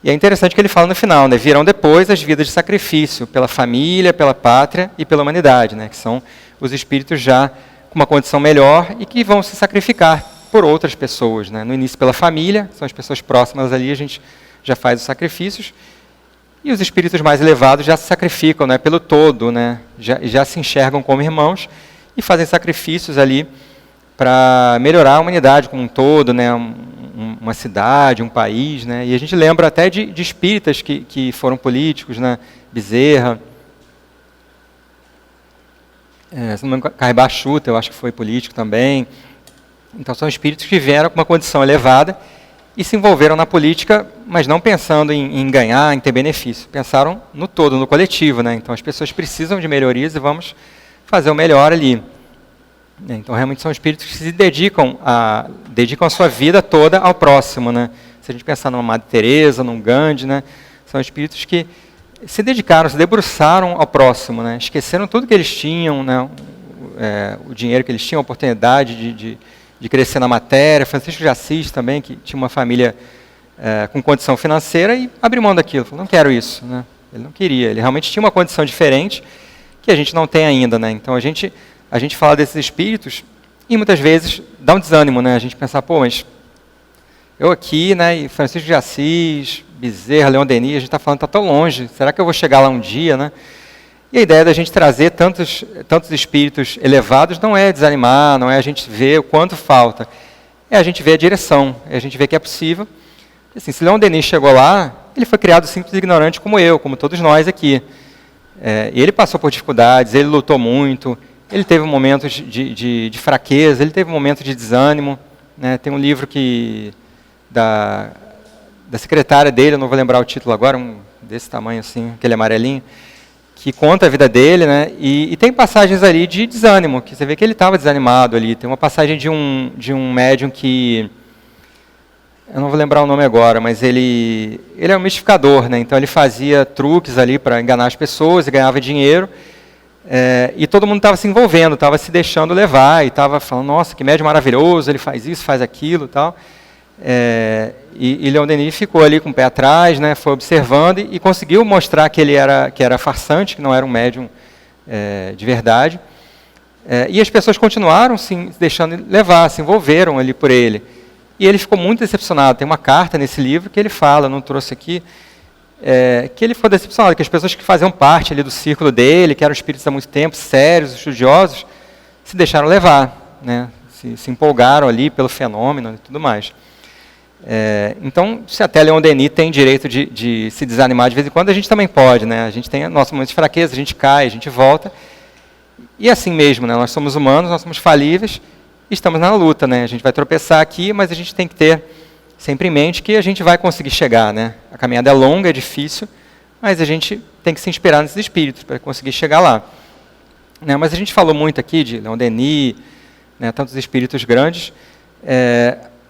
E é interessante que ele fala no final, né? Virão depois as vidas de sacrifício pela família, pela pátria e pela humanidade, né? Que são os espíritos já com uma condição melhor e que vão se sacrificar por outras pessoas, né? No início pela família, são as pessoas próximas ali, a gente já faz os sacrifícios. E os espíritos mais elevados já se sacrificam, né, pelo todo, né, já se enxergam como irmãos e fazem sacrifícios ali para melhorar a humanidade como um todo, né, uma cidade, um país, né. E a gente lembra até de espíritas que foram políticos, né, Bezerra, se não me engano, Carribá Chuta, eu acho que foi político também. Então são espíritos que vieram com uma condição elevada e se envolveram na política, mas não pensando em ganhar, em ter benefício. Pensaram no todo, no coletivo, né? Então as pessoas precisam de melhorias e vamos fazer o melhor ali. Então realmente são espíritos que se dedicam a sua vida toda ao próximo, né? Se a gente pensar numa Madre Teresa, num Gandhi, né? São espíritos que se dedicaram, se debruçaram ao próximo, né? Esqueceram tudo que eles tinham, né? O dinheiro que eles tinham, a oportunidade de crescer na matéria. Francisco de Assis também, que tinha uma família com condição financeira e abriu mão daquilo, falou, não quero isso, né? Ele não queria, ele realmente tinha uma condição diferente que a gente não tem ainda, né? Então a gente fala desses espíritos e muitas vezes dá um desânimo, né? A gente pensar, pô, mas eu aqui, né, e Francisco de Assis, Bezerra, Leon Denis, a gente está falando, está tão longe, será que eu vou chegar lá um dia, né? E a ideia da gente trazer tantos espíritos elevados não é desanimar, não é a gente ver o quanto falta, é a gente ver a direção, é a gente ver que é possível. Assim, se Leon Denis chegou lá, ele foi criado simples e ignorante como eu, como todos nós aqui. E ele passou por dificuldades, ele lutou muito, ele teve momentos de fraqueza, ele teve momentos de desânimo, né? Tem um livro da secretária dele, eu não vou lembrar o título agora, desse tamanho assim, aquele amarelinho, que conta a vida dele, né? E tem passagens ali de desânimo, que você vê que ele estava desanimado ali. Tem uma passagem de um médium que, eu não vou lembrar o nome agora, mas ele é um mistificador, né? Então ele fazia truques ali para enganar as pessoas e ganhava dinheiro. E todo mundo estava se envolvendo, estava se deixando levar, e estava falando, nossa, que médium maravilhoso, ele faz isso, faz aquilo, tal. E Leon Denis ficou ali com o pé atrás, né, foi observando e conseguiu mostrar que ele era farsante, que não era um médium de verdade. E as pessoas continuaram se deixando levar, se envolveram ali por ele. E ele ficou muito decepcionado. Tem uma carta nesse livro que ele fala, não trouxe aqui, que ele ficou decepcionado, que as pessoas que faziam parte ali do círculo dele, que eram espíritos há muito tempo, sérios, estudiosos, se deixaram levar, né? Se empolgaram ali pelo fenômeno e tudo mais. Então, se até Leon Denis tem direito de se desanimar de vez em quando, a gente também pode, né? A gente tem nossos momentos de fraqueza, a gente cai, a gente volta. E assim mesmo, né? Nós somos humanos, nós somos falíveis, e estamos na luta, né? A gente vai tropeçar aqui, mas a gente tem que ter sempre em mente que a gente vai conseguir chegar, né? A caminhada é longa, é difícil, mas a gente tem que se inspirar nesses espíritos para conseguir chegar lá. Né? Mas a gente falou muito aqui de Leon Denis, né? Tantos espíritos grandes,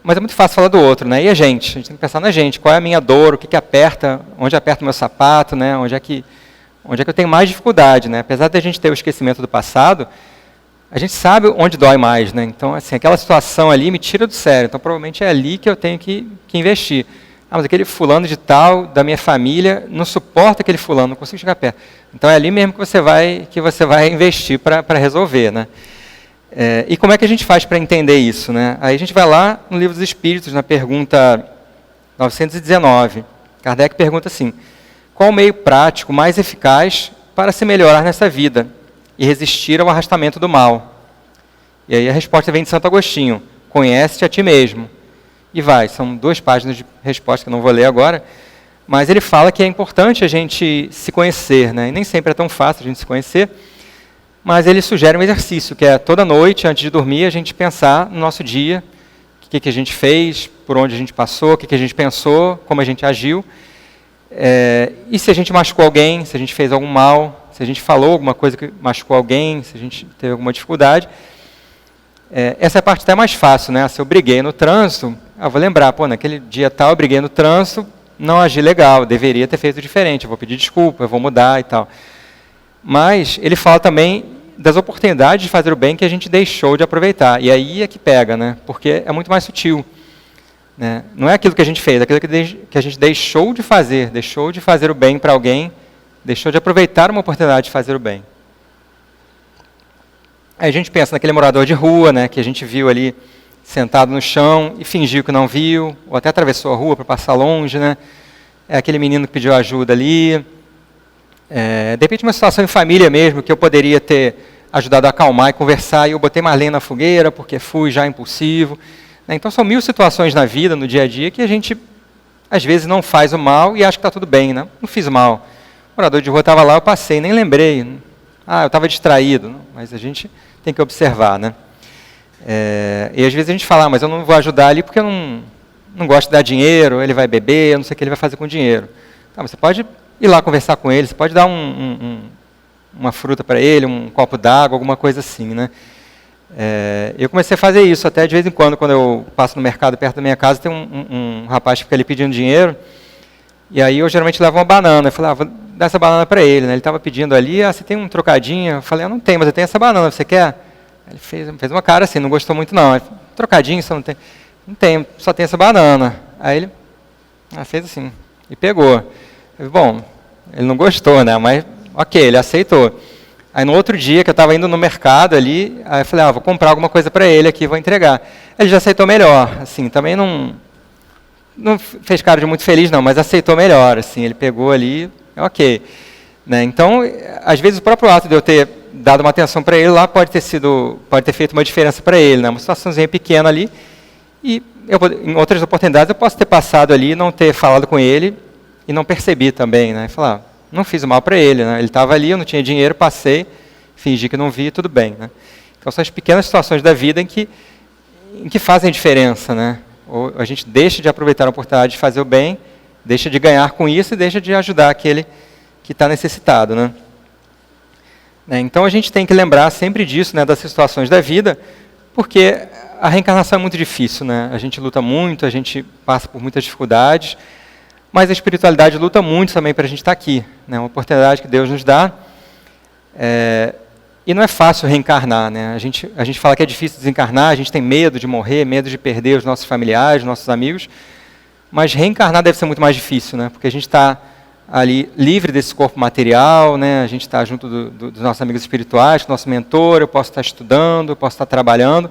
mas é muito fácil falar do outro, né? E a gente tem que pensar na gente, qual é a minha dor, o que aperta, onde aperta o meu sapato, né? Onde é que eu tenho mais dificuldade, né? Apesar de a gente ter o esquecimento do passado, a gente sabe onde dói mais, né? Então, assim, aquela situação ali me tira do sério, então provavelmente é ali que eu tenho que investir. Mas aquele fulano de tal, da minha família, não suporta aquele fulano, não consigo chegar perto. Então é ali mesmo que você vai investir para resolver, né? E como é que a gente faz para entender isso, né? Aí a gente vai lá no Livro dos Espíritos, na pergunta 919. Kardec pergunta assim: qual o meio prático mais eficaz para se melhorar nessa vida e resistir ao arrastamento do mal? E aí a resposta vem de Santo Agostinho: conhece-te a ti mesmo. E vai, são 2 páginas de resposta que eu não vou ler agora, mas ele fala que é importante a gente se conhecer, né? E nem sempre é tão fácil a gente se conhecer, mas ele sugere um exercício, que é toda noite, antes de dormir, a gente pensar no nosso dia, o que a gente fez, por onde a gente passou, o que a gente pensou, como a gente agiu, e se a gente machucou alguém, se a gente fez algum mal, se a gente falou alguma coisa que machucou alguém, se a gente teve alguma dificuldade. Essa é a parte até mais fácil, né? Se eu briguei no trânsito, eu vou lembrar, naquele dia tal eu briguei no trânsito, não agi legal, deveria ter feito diferente, eu vou pedir desculpa, eu vou mudar e tal. Mas ele fala também das oportunidades de fazer o bem que a gente deixou de aproveitar. E aí é que pega, né? Porque é muito mais sutil. Né? Não é aquilo que a gente fez, é aquilo que a gente deixou de fazer o bem para alguém, deixou de aproveitar uma oportunidade de fazer o bem. Aí a gente pensa naquele morador de rua, né, que a gente viu ali sentado no chão e fingiu que não viu, ou até atravessou a rua para passar longe, né? É aquele menino que pediu ajuda ali. De repente uma situação em família mesmo, que eu poderia ter ajudado a acalmar e conversar, e eu botei mais lenha na fogueira, porque fui já impulsivo. Né? Então são 1000 situações na vida, no dia a dia, que a gente, às vezes, não faz o mal e acha que está tudo bem. Né? Não fiz mal. O morador de rua estava lá, eu passei, nem lembrei. Eu estava distraído. Mas a gente tem que observar. Né? E às vezes a gente fala, mas eu não vou ajudar ali porque eu não gosto de dar dinheiro, ele vai beber, eu não sei o que ele vai fazer com o dinheiro. Mas você pode ir lá conversar com ele, você pode dar uma fruta para ele, um copo d'água, alguma coisa assim, né? Eu comecei a fazer isso, até de vez em quando eu passo no mercado perto da minha casa, tem um rapaz que fica ali pedindo dinheiro, e aí eu geralmente levo uma banana, eu falei, vou dar essa banana para ele, né? Ele estava pedindo ali, você tem um trocadinho? Eu falei, eu não tenho, mas eu tenho essa banana, você quer? Ele fez uma cara assim, não gostou muito não. Trocadinho, você não tem? Não tenho, só tem essa banana. Aí ele fez assim, e pegou. Bom, ele não gostou, né? Mas, ok, ele aceitou. Aí no outro dia, que eu estava indo no mercado ali, aí eu falei, vou comprar alguma coisa para ele aqui, vou entregar. Ele já aceitou melhor, assim, também não fez cara de muito feliz não, mas aceitou melhor, assim, ele pegou ali, ok. Né? Então, às vezes o próprio ato de eu ter dado uma atenção para ele lá pode ter feito uma diferença para ele, né? Uma situaçãozinha pequena ali, e em outras oportunidades eu posso ter passado ali, não ter falado com ele, e não percebi também, né? Falar, não fiz mal para ele, né? Ele estava ali, eu não tinha dinheiro, passei, fingi que não vi, tudo bem, né? Então são as pequenas situações da vida em que fazem diferença, né? Ou a gente deixa de aproveitar a oportunidade de fazer o bem, deixa de ganhar com isso e deixa de ajudar aquele que está necessitado, né? Então a gente tem que lembrar sempre disso, né? Das situações da vida, porque a reencarnação é muito difícil, né? A gente luta muito, a gente passa por muitas dificuldades, mas a espiritualidade luta muito também para a gente estar aqui. Né? Uma oportunidade que Deus nos dá. E não é fácil reencarnar. Né? A gente fala que é difícil desencarnar, a gente tem medo de morrer, medo de perder os nossos familiares, os nossos amigos. Mas reencarnar deve ser muito mais difícil, né? Porque a gente está ali livre desse corpo material, né? A gente está junto dos nossos amigos espirituais, do nosso mentor, eu posso estar estudando, eu posso estar trabalhando.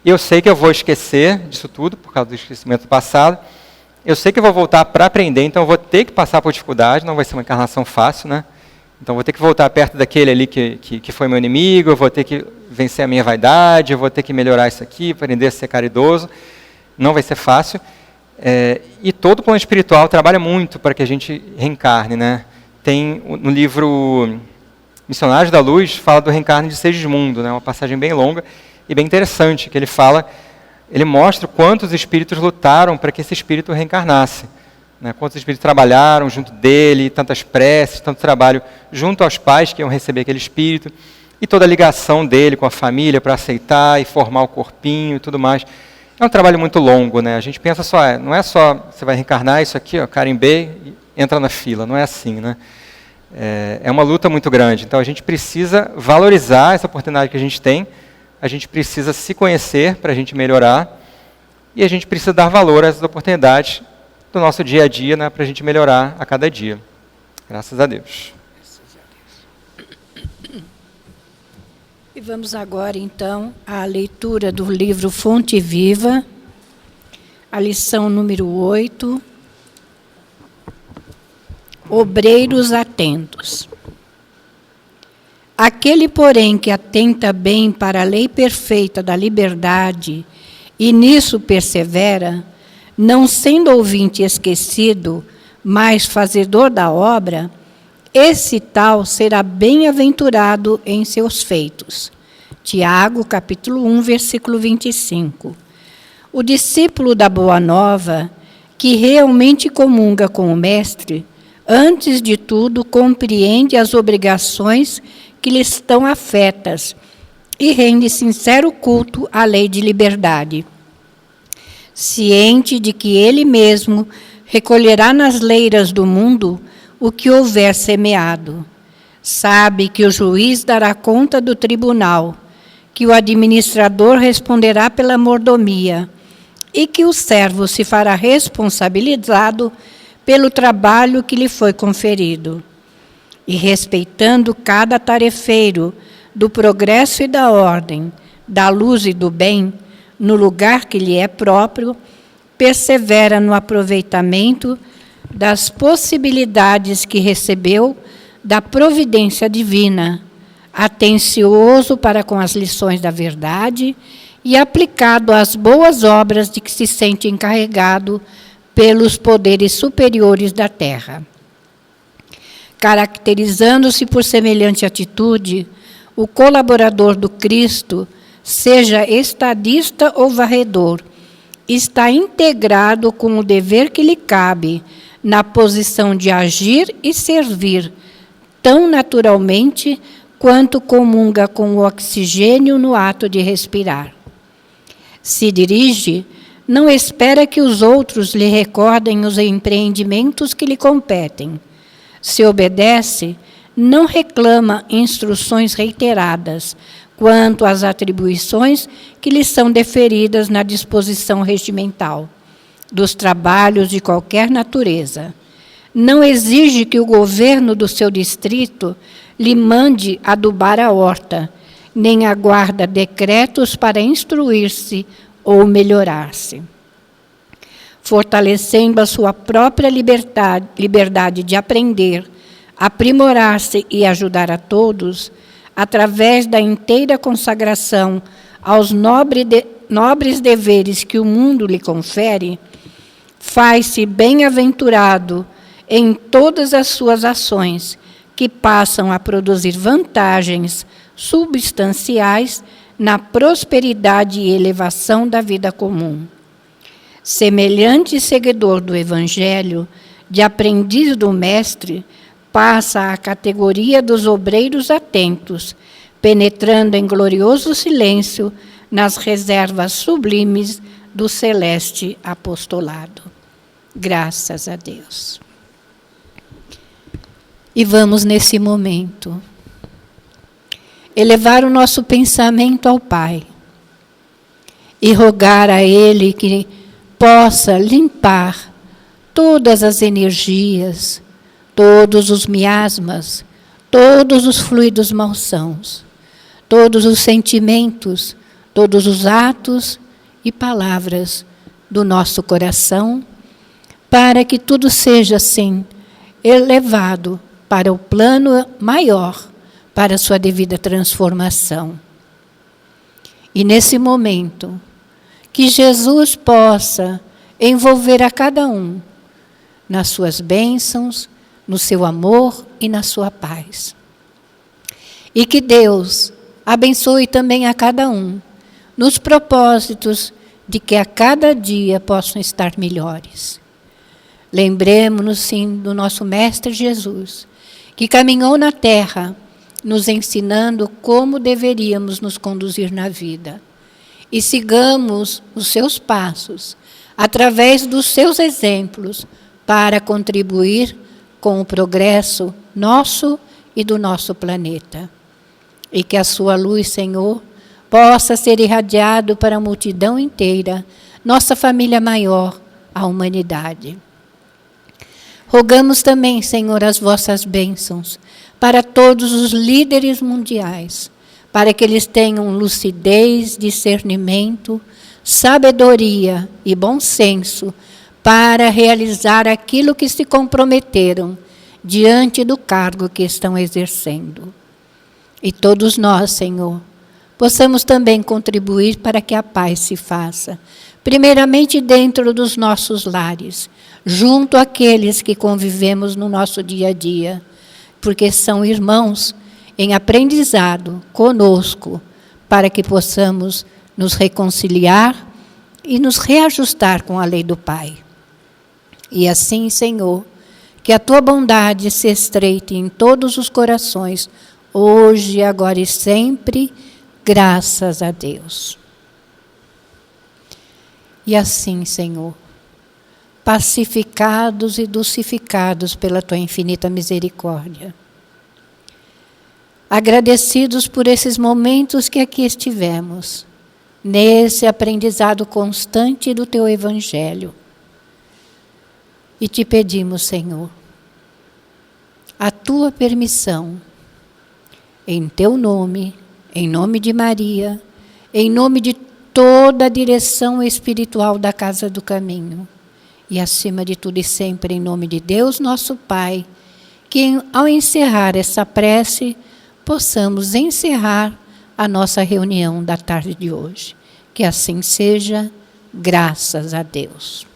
E eu sei que eu vou esquecer disso tudo, por causa do esquecimento do passado. eu sei que eu vou voltar para aprender, então eu vou ter que passar por dificuldade, não vai ser uma encarnação fácil, né? Então, vou ter que voltar perto daquele ali que foi meu inimigo, eu vou ter que vencer a minha vaidade, eu vou ter que melhorar isso aqui, aprender a ser caridoso. Não vai ser fácil. E todo o plano espiritual trabalha muito para que a gente reencarne, né? Tem no livro Missionários da Luz, fala do reencarne de Segismundo, né? Uma passagem bem longa e bem interessante, que ele mostra quantos espíritos lutaram para que esse espírito reencarnasse. Quantos espíritos trabalharam junto dele, tantas preces, tanto trabalho junto aos pais que iam receber aquele espírito, e toda a ligação dele com a família para aceitar e formar o corpinho e tudo mais. É um trabalho muito longo, né? A gente pensa só, não é só você vai reencarnar isso aqui, ó, carimbei e entra na fila, não é assim, né? É uma luta muito grande, então a gente precisa valorizar essa oportunidade que a gente tem, a gente precisa se conhecer para a gente melhorar, e a gente precisa dar valor a essas oportunidades do nosso dia a dia, né, para a gente melhorar a cada dia. Graças a Deus. E vamos agora, então, à leitura do livro Fonte Viva, a lição número 8, Obreiros Atentos. Aquele, porém, que atenta bem para a lei perfeita da liberdade e nisso persevera, não sendo ouvinte esquecido, mas fazedor da obra, esse tal será bem-aventurado em seus feitos. Tiago, capítulo 1, versículo 25. O discípulo da Boa Nova, que realmente comunga com o Mestre, antes de tudo compreende as obrigações que lhe estão afetas e rende sincero culto à lei de liberdade. Ciente de que ele mesmo recolherá nas leiras do mundo o que houver semeado. Sabe que o juiz dará conta do tribunal, que o administrador responderá pela mordomia e que o servo se fará responsabilizado pelo trabalho que lhe foi conferido. E respeitando cada tarefeiro do progresso e da ordem, da luz e do bem, no lugar que lhe é próprio, persevera no aproveitamento das possibilidades que recebeu da providência divina, atencioso para com as lições da verdade e aplicado às boas obras de que se sente encarregado pelos poderes superiores da terra. Caracterizando-se por semelhante atitude, o colaborador do Cristo, seja estadista ou varredor, está integrado com o dever que lhe cabe na posição de agir e servir, tão naturalmente quanto comunga com o oxigênio no ato de respirar. Se dirige, não espera que os outros lhe recordem os empreendimentos que lhe competem. Se obedece, não reclama instruções reiteradas quanto às atribuições que lhe são deferidas na disposição regimental dos trabalhos de qualquer natureza. Não exige que o governo do seu distrito lhe mande adubar a horta, nem aguarda decretos para instruir-se ou melhorar-se. Fortalecendo a sua própria liberdade de aprender, aprimorar-se e ajudar a todos, através da inteira consagração aos nobres deveres que o mundo lhe confere, faz-se bem-aventurado em todas as suas ações, que passam a produzir vantagens substanciais na prosperidade e elevação da vida comum. Semelhante seguidor do Evangelho, de aprendiz do Mestre, passa à categoria dos obreiros atentos, penetrando em glorioso silêncio nas reservas sublimes do celeste apostolado. Graças a Deus. E vamos, nesse momento, elevar o nosso pensamento ao Pai e rogar a Ele que possa limpar todas as energias, todos os miasmas, todos os fluidos malsãos, todos os sentimentos, todos os atos e palavras do nosso coração, para que tudo seja, assim, elevado para o plano maior, para a sua devida transformação. E nesse momento, que Jesus possa envolver a cada um nas suas bênçãos, no seu amor e na sua paz. E que Deus abençoe também a cada um, nos propósitos de que a cada dia possam estar melhores. Lembremos-nos, sim, do nosso Mestre Jesus, que caminhou na terra, nos ensinando como deveríamos nos conduzir na vida. E sigamos os seus passos, através dos seus exemplos, para contribuir com o progresso nosso e do nosso planeta. E que a sua luz, Senhor, possa ser irradiado para a multidão inteira, nossa família maior, a humanidade. Rogamos também, Senhor, as vossas bênçãos para todos os líderes mundiais, para que eles tenham lucidez, discernimento, sabedoria e bom senso para realizar aquilo que se comprometeram diante do cargo que estão exercendo. E todos nós, Senhor, possamos também contribuir para que a paz se faça, primeiramente dentro dos nossos lares, junto àqueles que convivemos no nosso dia a dia, porque são irmãos em aprendizado conosco, para que possamos nos reconciliar e nos reajustar com a lei do Pai. E assim, Senhor, que a tua bondade se estreite em todos os corações, hoje, agora e sempre, graças a Deus. E assim, Senhor, pacificados e dulcificados pela tua infinita misericórdia, agradecidos por esses momentos que aqui estivemos, nesse aprendizado constante do teu Evangelho, e te pedimos, Senhor, a tua permissão, em teu nome, em nome de Maria, em nome de toda a direção espiritual da Casa do Caminho, e acima de tudo e sempre em nome de Deus nosso Pai, que ao encerrar essa prece, possamos encerrar a nossa reunião da tarde de hoje. Que assim seja, graças a Deus.